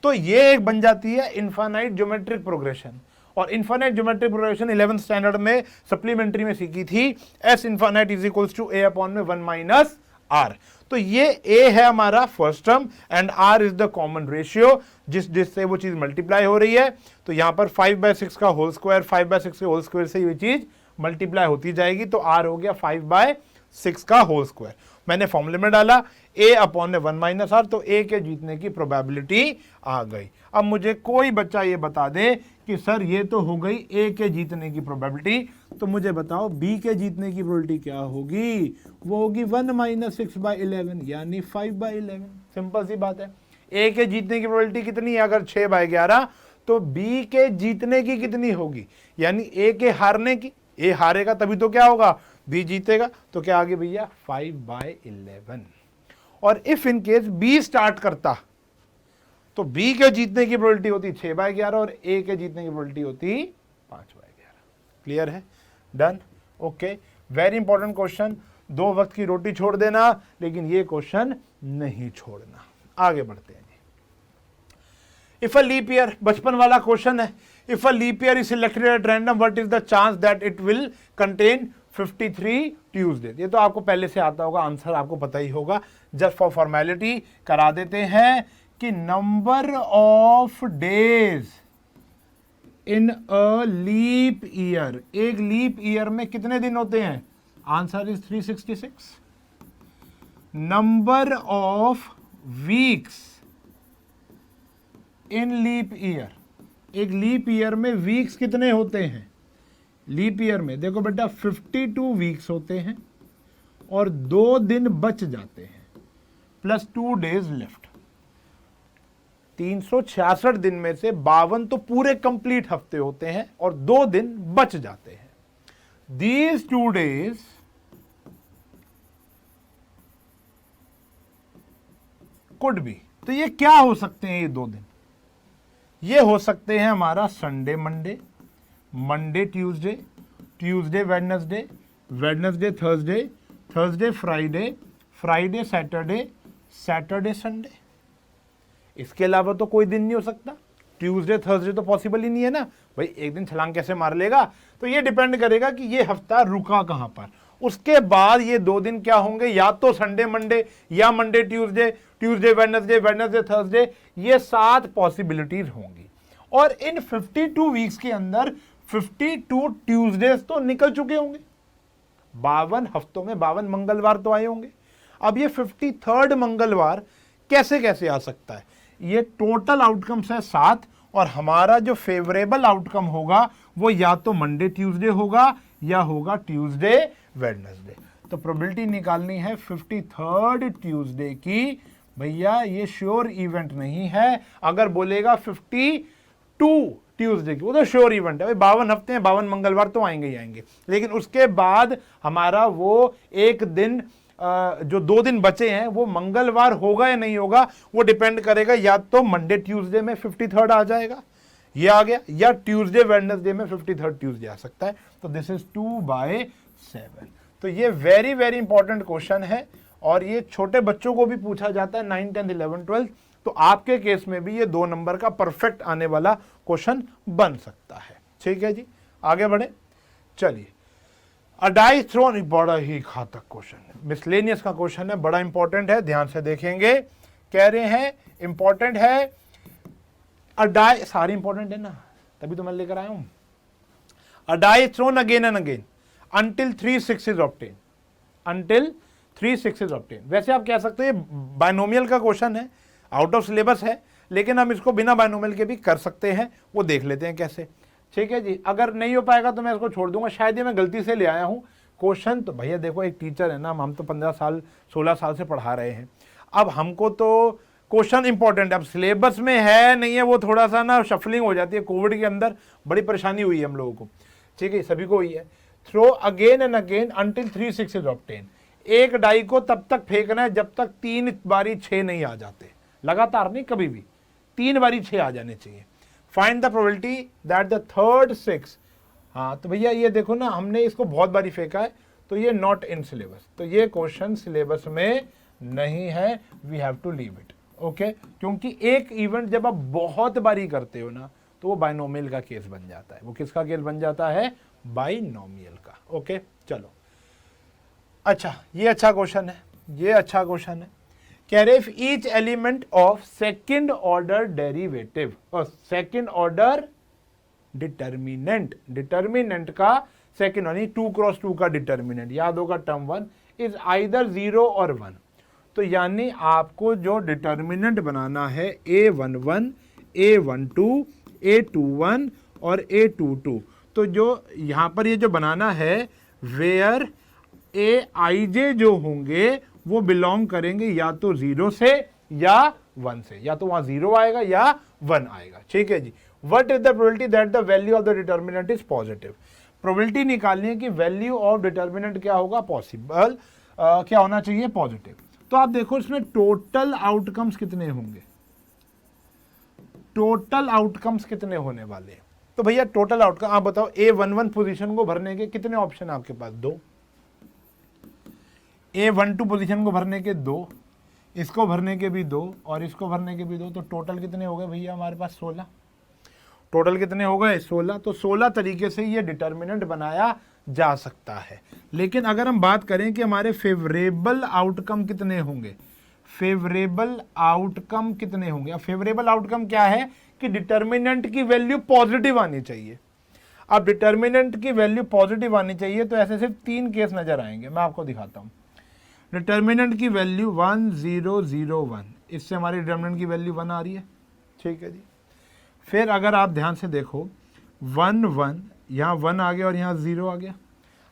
तो ये एक बन जाती है इनफाइनाइट ज्योमेट्रिक प्रोग्रेशन। और infinite geometric progression 11th standard में सप्लीमेंट्री में सीखी थी। S infinite is equals to a upon में 1 माइनस आर। तो ये ए है हमारा first term and r is the common ratio जिससे वो चीज मल्टीप्लाई हो रही है। तो यहां पर 5/6 का होल स्क्वायर, 5/6 के होल स्क्वायर से ये चीज मल्टीप्लाई होती जाएगी। तो आर हो गया 5/6 का होल स्क्वायर। मैंने फॉर्मूले में डाला ए अपॉन में 1 माइनस आर, तो ए के जीतने की प्रोबेबिलिटी आ गई। अब मुझे कोई बच्चा ये बता दे कि सर ये तो हो गई ए के जीतने की प्रोबेबिलिटी, तो मुझे बताओ बी के जीतने की प्रोबेबिलिटी क्या होगी। वो होगी 1 माइनस 6/11 यानी 5/11। सिंपल सी बात है। ए के जीतने की प्रोबेबिलिटी कितनी है अगर 6/11, तो बी के जीतने की कितनी होगी यानी ए के हारने की। ए हारेगा तभी तो क्या होगा, बी जीतेगा। तो क्या आगे भैया 5/11। और if in case B start करता तो बी के जीतने की प्रोबेबिलिटी होती 6/11 और ए के जीतने की प्रोबेबिलिटी होती 5/11। क्लियर है, done, okay. Very important question. 2 वक्त की रोटी छोड़ देना, लेकिन ये क्वेश्चन नहीं छोड़ना। आगे बढ़ते हैं जी। इफ अ लीप ईयर, बचपन वाला क्वेश्चन है। If a leap year is selected at random, what is the chance that it will contain 53 Tuesday. ये तो आपको पहले से आता होगा, आंसर आपको पता ही होगा। जस्ट फॉर फॉर्मेलिटी करा देते हैं कि number of days in a leap year, एक लीप ईयर में कितने दिन होते हैं, answer is 366। Number of weeks in leap year, एक लीप ईयर में वीक्स कितने होते हैं, लीप ईयर में देखो बेटा 52 वीक्स होते हैं और 2 दिन बच जाते हैं प्लस 2 डेज लेफ्ट। 366 दिन में से 52 तो पूरे कंप्लीट हफ्ते होते हैं और 2 दिन बच जाते हैं। दीज 2 डेज कुड बी, तो ये क्या हो सकते हैं ये 2 दिन, ये हो सकते हैं हमारा Sunday Monday, Monday Tuesday, Tuesday Wednesday, Wednesday Thursday, Thursday Friday, Friday Saturday, Saturday Sunday. इसके अलावा तो कोई दिन नहीं हो सकता। ट्यूसडे थर्सडे तो पॉसिबल ही नहीं है ना भाई, एक दिन छलांग कैसे मार लेगा। तो ये डिपेंड करेगा कि ये हफ्ता रुका कहां पर। उसके बाद ये 2 दिन क्या होंगे, या तो संडे मंडे या Monday Tuesday, Tuesday Wednesday, Wednesday Thursday. ये 7 पॉसिबिलिटीज होंगी और इन 52 वीक्स के अंदर 52 ट्यूसडेज तो निकल चुके होंगे। 52 हफ्तों में 52 मंगलवार तो आए होंगे। अब ये 53rd मंगलवार कैसे कैसे आ सकता है। ये टोटल आउटकम्स है 7 और हमारा जो फेवरेबल आउटकम होगा वो या तो मंडे ट्यूसडे होगा या होगा ट्यूसडे वेडनेसडे। तो प्रोबेबिलिटी निकालनी है 53rd ट्यूसडे की। भैया ये श्योर इवेंट नहीं है। अगर बोलेगा 52 ट्यूसडे की, वो तो श्योर इवेंट है भाई, 52 हफ्ते हैं, 52 मंगलवार तो आएंगे ही आएंगे। लेकिन उसके बाद हमारा वो एक दिन जो 2 दिन बचे हैं वो मंगलवार होगा या नहीं होगा, वो डिपेंड करेगा या तो मंडे ट्यूसडे में 53rd आ जाएगा ये आ गया, या ट्यूसडे वेडनेसडे में 53rd ट्यूसडे आ सकता है। तो दिस इज 2/7। तो ये वेरी वेरी इंपॉर्टेंट क्वेश्चन है और ये छोटे बच्चों को भी पूछा जाता है 9, 10, 11, 12। तो आपके केस में भी ये 2 नंबर का परफेक्ट आने वाला क्वेश्चन बन सकता है। ठीक है जी, आगे बढ़े। चलिए, अ डाई थ्रोन, बड़ा ही घातक क्वेश्चन है, मिसलेनियस का क्वेश्चन है, बड़ा इंपॉर्टेंट है, ध्यान से देखेंगे। कह रहे हैं इंपॉर्टेंट है, अ डाई, सारी इंपॉर्टेंट है ना, तभी तो मैं लेकर आया हूं। A die thrown again and again until 3 6 obtain, until 3 6 obtain. वैसे आप कह सकते हैं बायनोमियल का क्वेश्चन है, आउट ऑफ सिलेबस है, लेकिन हम इसको बिना बायनोमियल के भी कर सकते हैं, वो देख लेते हैं कैसे। ठीक है जी, अगर नहीं हो पाएगा तो मैं इसको छोड़ दूंगा, शायद ये मैं गलती से ले आया हूं क्वेश्चन। तो भैया देखो, एक टीचर है ना, हम तो 15 साल 16 साल से पढ़ा रहे हैं, अब हमको तो क्वेश्चन इंपॉर्टेंट है। अब सिलेबस में है नहीं है, वो थोड़ा सा ना शफलिंग हो जाती है, कोविड के अंदर बड़ी परेशानी हुई है हम लोगों को। ठीक है, सभी को हुई है। Throw again and again until 3 6 obtain. एक डाई को तब तक फेंकना है जब तक 3 बारी 6 नहीं आ जाते, लगातार नहीं, कभी भी 3 बारी 6 आ जाने चाहिए। Find the probability that the third 6। हाँ तो भैया ये देखो ना, हमने इसको बहुत बारी फेंका है, तो ये नॉट इन सिलेबस, तो ये क्वेश्चन सिलेबस में नहीं है, we have to leave it. Okay, क्योंकि एक इवेंट जब आप बहुत बारी करते हो ना, तो वो बाइनोमियल का केस बन जाता है। वो किसका केस बन जाता है? बाइनोमियल का। ओके, चलो, अच्छा ये अच्छा क्वेश्चन है, ये अच्छा क्वेश्चन है। कह रहे if each element of second order derivative और सेकंड ऑर्डर डिटर्मिनेंट, डिटर्मिनेंट का सेकंड यानी 2 क्रॉस 2 का डिटर्मिनेंट, याद होगा टर्म 1, इज आइदर 0 और 1। तो यानी आपको जो डिटर्मिनेंट बनाना है A11, A12, A21 और A22, तो जो यहां पर ये जो बनाना है, वेयर Aij जो होंगे वो बिलोंग करेंगे या तो 0 से या 1 से, या तो वहां 0 आएगा या 1 आएगा। ठीक है जी। What is the probability that the value of the determinant is positive? Probability निकालनी है कि वैल्यू ऑफ डिटर्मिनेंट क्या होगा, पॉसिबल क्या होना चाहिए, पॉजिटिव। तो आप देखो इसमें टोटल आउटकम्स कितने होंगे, टोटल आउटकम्स कितने होने वाले हैं। तो भैया टोटल आउटकम आप बताओ, A11 पोजीशन को भरने के कितने ऑप्शन आपके पास? 2। A12 पोजीशन को भरने के 2, इसको भरने के भी 2 और इसको भरने के भी 2, तो टोटल कितने हो गए भैया हमारे पास? 16। टोटल कितने हो गए? 16। तो 16 तरीके से ये डिटर्मिनेंट बनाया जा सकता है। लेकिन अगर हम बात करें कि हमारे फेवरेबल आउटकम कितने होंगे, फेवरेबल आउटकम कितने होंगे? अब फेवरेबल आउटकम क्या है कि डिटर्मिनेंट की वैल्यू पॉजिटिव आनी चाहिए। अब डिटर्मिनेंट की वैल्यू पॉजिटिव आनी चाहिए, तो ऐसे सिर्फ 3 केस नजर आएंगे, मैं आपको दिखाता हूं। डिटर्मिनेंट की वैल्यू 1 0 0 1, इससे हमारी डिटर्मिनेंट की वैल्यू 1 आ रही है। ठीक है जी। फिर अगर आप ध्यान से देखो 1 1, यहाँ 1 आ गया और यहाँ 0 आ गया,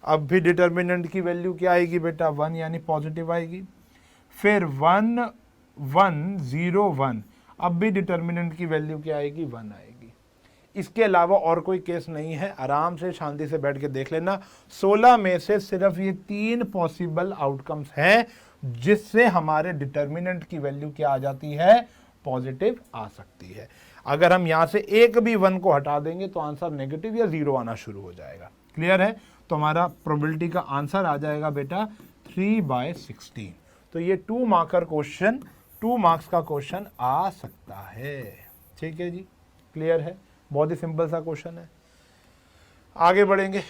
अब भी डिटर्मिनेंट की वैल्यू क्या आएगी बेटा? 1, यानी पॉजिटिव आएगी। फिर 1 1 0 1, अब भी डिटर्मिनेंट की वैल्यू क्या आएगी? 1 आएगी। इसके अलावा और कोई केस नहीं है, आराम से शांति से बैठ के देख लेना। 16 में से सिर्फ ये 3 पॉसिबल आउटकम्स हैं जिससे हमारे डिटर्मिनेंट की वैल्यू क्या आ जाती है? पॉजिटिव आ सकती है। अगर हम यहां से एक भी 1 को हटा देंगे तो आंसर नेगेटिव या 0 आना शुरू हो जाएगा। क्लियर है? तो हमारा प्रोबेबिलिटी का आंसर आ जाएगा बेटा 3/16। तो ये 2 मार्कर क्वेश्चन, 2 मार्क्स का क्वेश्चन आ सकता है। ठीक है जी, क्लियर है? बहुत ही सिंपल सा क्वेश्चन है। आगे बढ़ेंगे,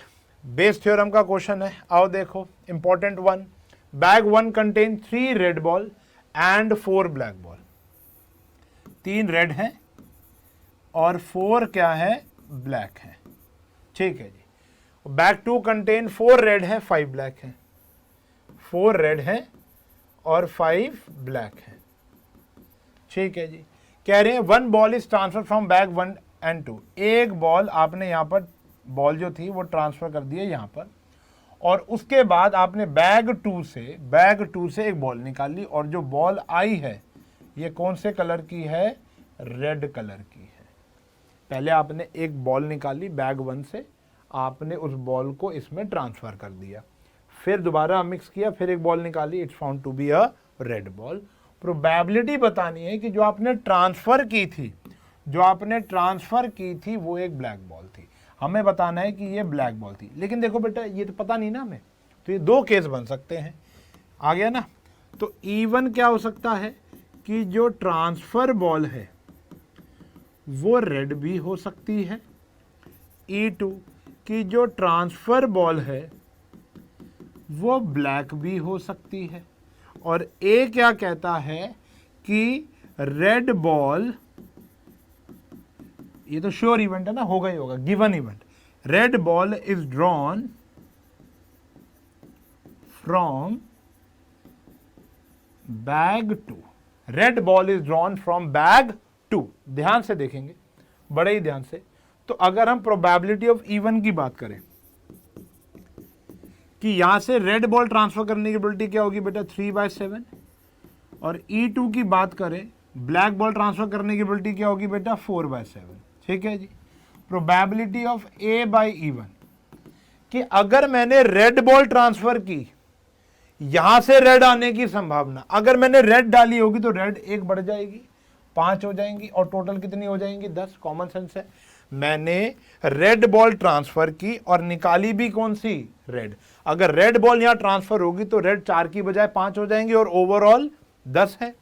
बेस थ्योरम का क्वेश्चन है, आओ देखो। Important one, bag 1 contain 3 red ball and 4 black ball. 3 red हैं और 4 क्या है? ब्लैक है। ठीक है जी। बैग 2 कंटेन 4 रेड है, 5 ब्लैक है। 4 रेड है और 5 ब्लैक है। ठीक है जी। कह रहे हैं 1 ball is transfer from bag 1 and 2। एक बॉल आपने यहां पर, बॉल जो थी वो ट्रांसफर कर दी है यहां पर, और उसके बाद आपने बैग 2 से एक बॉल निकाली, और जो बॉल आई है ये कौन से कलर की है? रेड कलर की है। पहले आपने एक बॉल निकाली बैग 1 से, आपने उस बॉल को इसमें ट्रांसफर कर दिया, फिर दोबारा मिक्स किया, फिर एक बॉल निकाली, it's found to be a red ball. Probability बतानी है कि जो आपने ट्रांसफर की थी, जो आपने ट्रांसफर की थी वो एक ब्लैक बॉल थी, हमें बताना है कि ये ब्लैक बॉल थी। लेकिन देखो बेटा ये तो पता नहीं ना हमें, तो ये दो केस बन सकते हैं, आ गया ना। तो E1 क्या हो सकता है कि जो ट्रांसफर बॉल है वो रेड भी हो सकती है, E2 की जो ट्रांसफर बॉल है वो ब्लैक भी हो सकती है, और ए क्या कहता है कि रेड बॉल, ये तो श्योर इवेंट है ना, होगा ही होगा, given event, red ball is drawn from bag 2, red ball is drawn from bag 2। ध्यान से देखेंगे, बड़े ही ध्यान से। तो अगर हम प्रोबेबिलिटी ऑफ E1 की बात करें कि यहां से रेड बॉल ट्रांसफर करने की प्रोबेबिलिटी क्या होगी बेटा 3/7, और E2 की बात करें ब्लैक बॉल ट्रांसफर करने की प्रोबेबिलिटी क्या होगी बेटा 4/7। ठीक है जी। प्रोबेबिलिटी ऑफ A/E1 कि अगर मैंने रेड बॉल ट्रांसफर की, यहां से रेड आने की संभावना, अगर मैंने रेड डाली होगी तो रेड 1 बढ़ जाएगी, 5 हो जाएंगी, और टोटल कितनी हो जाएंगी 10। कॉमन सेंस है, मैंने रेड बॉल ट्रांसफर की और निकाली भी कौन सी, रेड। अगर रेड बॉल यहां ट्रांसफर होगी तो रेड 4 की बजाय 5 हो जाएंगी और ओवरऑल 10 है।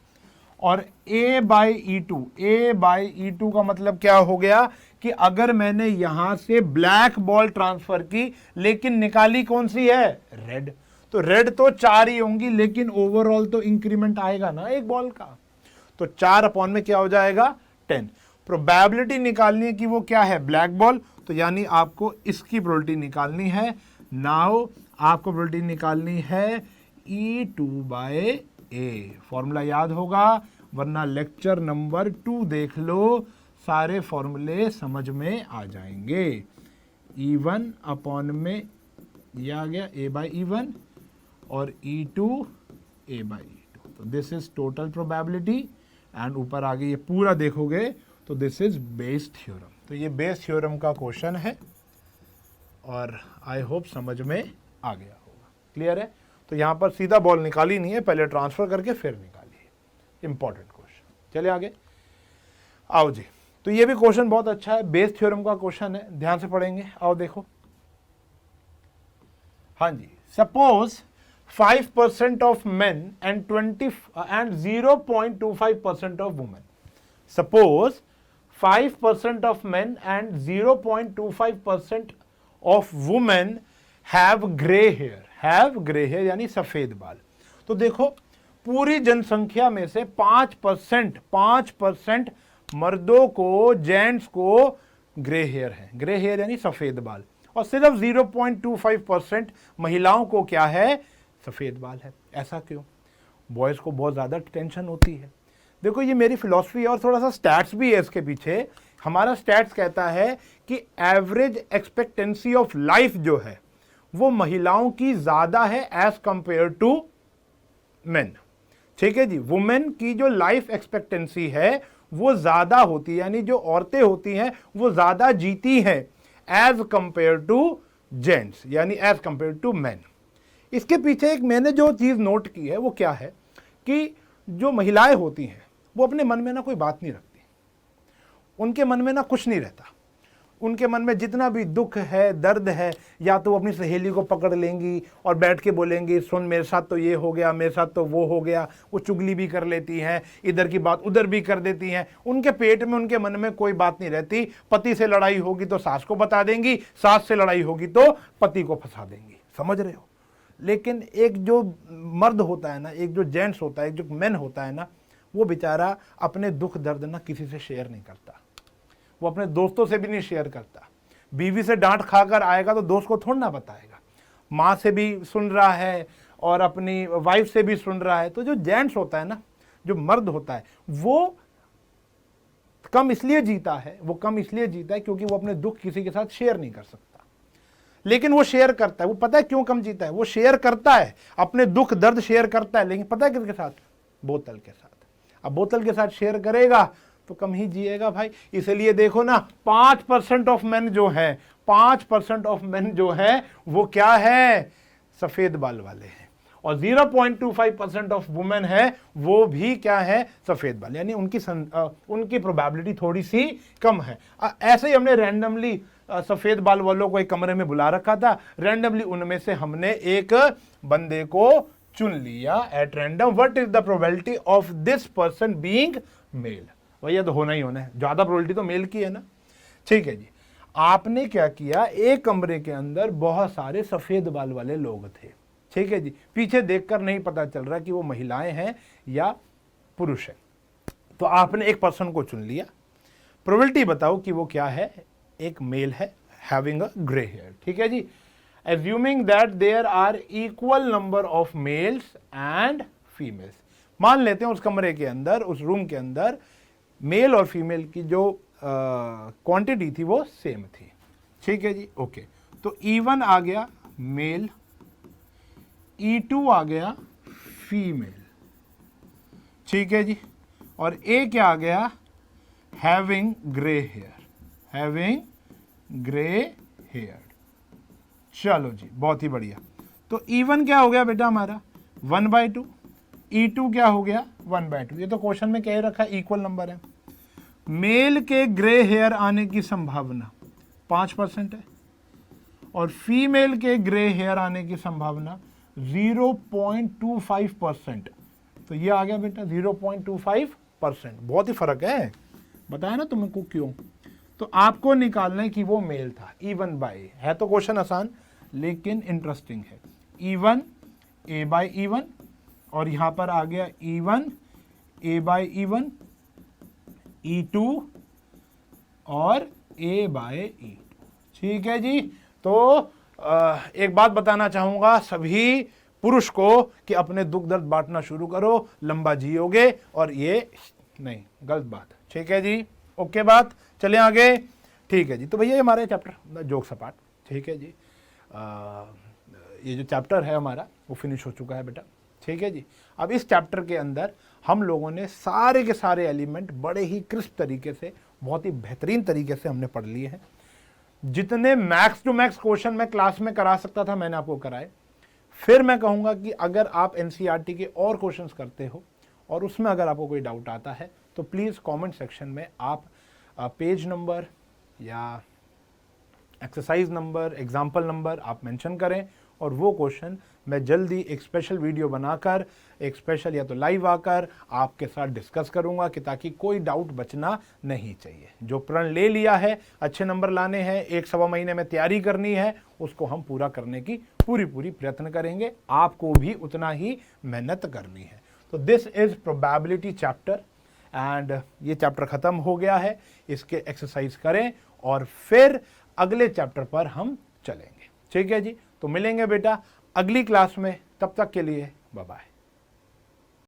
और A/E2 का मतलब क्या हो गया कि अगर मैंने यहां से ब्लैक बॉल ट्रांसफर की लेकिन निकाली कौन सी है, रेड, तो रेड तो 4 ही होंगी, लेकिन ओवरऑल तो इंक्रीमेंट आएगा ना एक बॉल का, तो 4 अपॉन में क्या हो जाएगा 10। प्रोबेबिलिटी निकालनी है कि वो क्या है, ब्लैक बॉल, तो यानी आपको इसकी प्रोबेबिलिटी निकालनी है। नाउ आपको प्रोबेबिलिटी निकालनी है E2/A, फॉर्मूला याद होगा, वरना लेक्चर नंबर 2 देख लो, सारे फॉर्मूले समझ में आ जाएंगे। E1 अपॉन में ये आ गया A/E1 और E2 A/E2, तो this is total probability, and ऊपर आगे ये पूरा देखोगे तो दिस इज बेस थ्योरम। तो ये बेस थ्योरम का क्वेश्चन है और आई होप समझ में आ गया होगा। क्लियर है? तो यहां पर सीधा बॉल निकाली नहीं है, पहले ट्रांसफर करके फिर निकाली है। Important question. चलिए आगे आओ जी। तो ये भी क्वेश्चन बहुत अच्छा है, बेस थ्योरम का क्वेश्चन है, ध्यान से पढ़ेंगे। आओ देखो, हाँ जी। Suppose 5% of men and 0.25% of women. Suppose 5% of men and 0.25% of women have grey hair यानी सफेद बाल। तो देखो पूरी जनसंख्या में से 5% मर्दों को, जेंट्स को ग्रे हेयर है, ग्रे हेयर यानी सफेद बाल, और सिर्फ 0.25% महिलाओं को क्या है, सफेद बाल है। ऐसा क्यों? बॉयज को बहुत ज्यादा टेंशन होती है। देखो ये मेरी फिलॉसफी है और थोड़ा सा स्टैट्स भी है इसके पीछे। हमारा स्टैट्स कहता है कि एवरेज एक्सपेक्टेंसी ऑफ लाइफ जो है वो महिलाओं की ज्यादा है एज कंपेयर टू मेन। ठीक है जी। वुमेन की जो लाइफ एक्सपेक्टेंसी है वो ज्यादा होती है, यानी जो औरतें होती हैं वो ज्यादा जीती हैं एज कंपेयर टू जेंट्स, यानी एज कंपेयर टू मैन। इसके पीछे एक मैंने जो चीज नोट की है वो क्या है कि जो महिलाएं होती हैं वो अपने मन में ना कोई बात नहीं रखती, उनके मन में ना कुछ नहीं रहता। उनके मन में जितना भी दुख है, दर्द है, या तो वो अपनी सहेली को पकड़ लेंगी और बैठ के बोलेंगी, सुन मेरे साथ तो ये हो गया, मेरे साथ तो वो हो गया। वो चुगली भी कर लेती हैं, इधर की बात उधर भी कर देती हैं। उनके पेट में, उनके मन में कोई बात नहीं रहती। पति से लड़ाई होगी तो सास को बता देंगी, सास से लड़ाई होगी तो पति को फंसा देंगी। समझ रहे हो? लेकिन एक जो मर्द होता है ना, एक जो जेंट्स होता है, एक जो मैन होता है ना, वो बेचारा अपने दुख दर्द ना किसी से शेयर नहीं करता। वो अपने दोस्तों से भी नहीं शेयर करता। बीवी से डांट खाकर आएगा तो दोस्त को थोड़ा ना बताएगा। माँ से भी सुन रहा है और अपनी वाइफ से भी सुन रहा है। तो जो जेंट्स होता है ना, जो मर्द होता है, वो कम इसलिए जीता है, क्योंकि वो अपने दुख किसी के साथ शेयर नहीं कर सकता। लेकिन वो शेयर करता है। वो पता है क्यों कम जीता है? वो शेयर करता है, अपने दुख दर्द शेयर करता है, लेकिन पता है किसके साथ? बोतल के साथ। अब बोतल के साथ शेयर करेगा तो कम ही जिएगा भाई। इसलिए देखो ना, 5% ऑफ मेन जो है, 5% ऑफ मेन जो है वो क्या है? सफेद बाल वाले हैं। और 0.25% ऑफ वुमेन है वो भी क्या है, सफेद बाल, यानी उनकी प्रोबेबिलिटी थोड़ी सी कम है। ऐसे ही हमने रैंडमली सफेद बाल वालों को एक कमरे में बुला रखा था, रैंडमली उनमें से हमने एक बंदे को चुन लिया at random. What is the probability of this person being male, भैया तो होना ही होना है, ज्यादा प्रोबेबिलिटी तो मेल की है ना। ठीक है जी, आपने क्या किया, एक कमरे के अंदर बहुत सारे सफेद बाल वाले लोग थे, ठीक है जी, पीछे देखकर नहीं पता चल रहा कि वो महिलाएं हैं या पुरुष है, तो आपने एक पर्सन को चुन लिया। प्रोबेबिलिटी बताओ कि वो क्या है, एक मेल है हैविंग अ ग्रे हेयर, ठीक है जी। Assuming that there are equal number of males and females, मान लेते हैं उस कमरे के अंदर, उस रूम के अंदर मेल और फीमेल की जो क्वांटिटी थी वो सेम थी, ठीक है जी। ओके, तो E1 आ गया मेल, E2 आ गया फीमेल, ठीक है जी, और A क्या आ गया, having grey hair, having grey hair. चलो जी, बहुत ही बढ़िया। तो E1 क्या हो गया बेटा हमारा 1/2, E2 क्या हो गया 1/2। ये तो क्वेश्चन में कह रखा है इक्वल नंबर है। मेल के ग्रे हेयर आने की संभावना 5% है और फीमेल के ग्रे हेयर आने की संभावना 0.25%। तो ये आ गया बेटा 0.25%, बहुत ही फर्क है, बताया ना तुमको क्यों। तो आपको निकालना है कि वो मेल था, E1/A है, तो क्वेश्चन आसान लेकिन इंटरेस्टिंग है। E1 A/E1 और यहां पर आ गया E1 A/E1, E2 और A/E2, ठीक है जी। तो एक बात बताना चाहूंगा सभी पुरुष को कि अपने दुख दर्द बांटना शुरू करो, लंबा जियोगे, और ये नहीं गलत बात, ठीक है जी। ओके बात, चले आगे, ठीक है जी। तो भैया हमारे चैप्टर जोक सपाट, ठीक है जी, ये जो चैप्टर है हमारा वो फिनिश हो चुका है बेटा, ठीक है जी। अब इस चैप्टर के अंदर हम लोगों ने सारे के सारे एलिमेंट बड़े ही क्रिस्प तरीके से, बहुत ही बेहतरीन तरीके से हमने पढ़ लिए हैं। जितने मैक्स टू मैक्स क्वेश्चन मैं क्लास में करा सकता था मैंने आपको कराए। फिर मैं कहूंगा कि अगर आप एनसीईआरटी के और क्वेश्चंस करते हो और उसमें अगर आपको कोई डाउट आता है तो प्लीज़ कमेंट सेक्शन में आप पेज नंबर या एक्सरसाइज नंबर, एग्जाम्पल नंबर आप मेंशन करें, और वो क्वेश्चन मैं जल्दी एक स्पेशल वीडियो बनाकर, एक स्पेशल या तो लाइव आकर आपके साथ डिस्कस करूंगा कि ताकि कोई डाउट बचना नहीं चाहिए। जो प्रण ले लिया है, अच्छे नंबर लाने हैं, 1-1.25 महीने में तैयारी करनी है, उसको हम पूरा करने की पूरी प्रयत्न करेंगे। आपको भी उतना ही मेहनत करनी है। तो this is probability chapter and ये चैप्टर खत्म हो गया है। इसके एक्सरसाइज करें और फिर अगले चैप्टर पर हम चलेंगे, ठीक है जी। तो मिलेंगे बेटा अगली क्लास में, तब तक के लिए बाय बाय।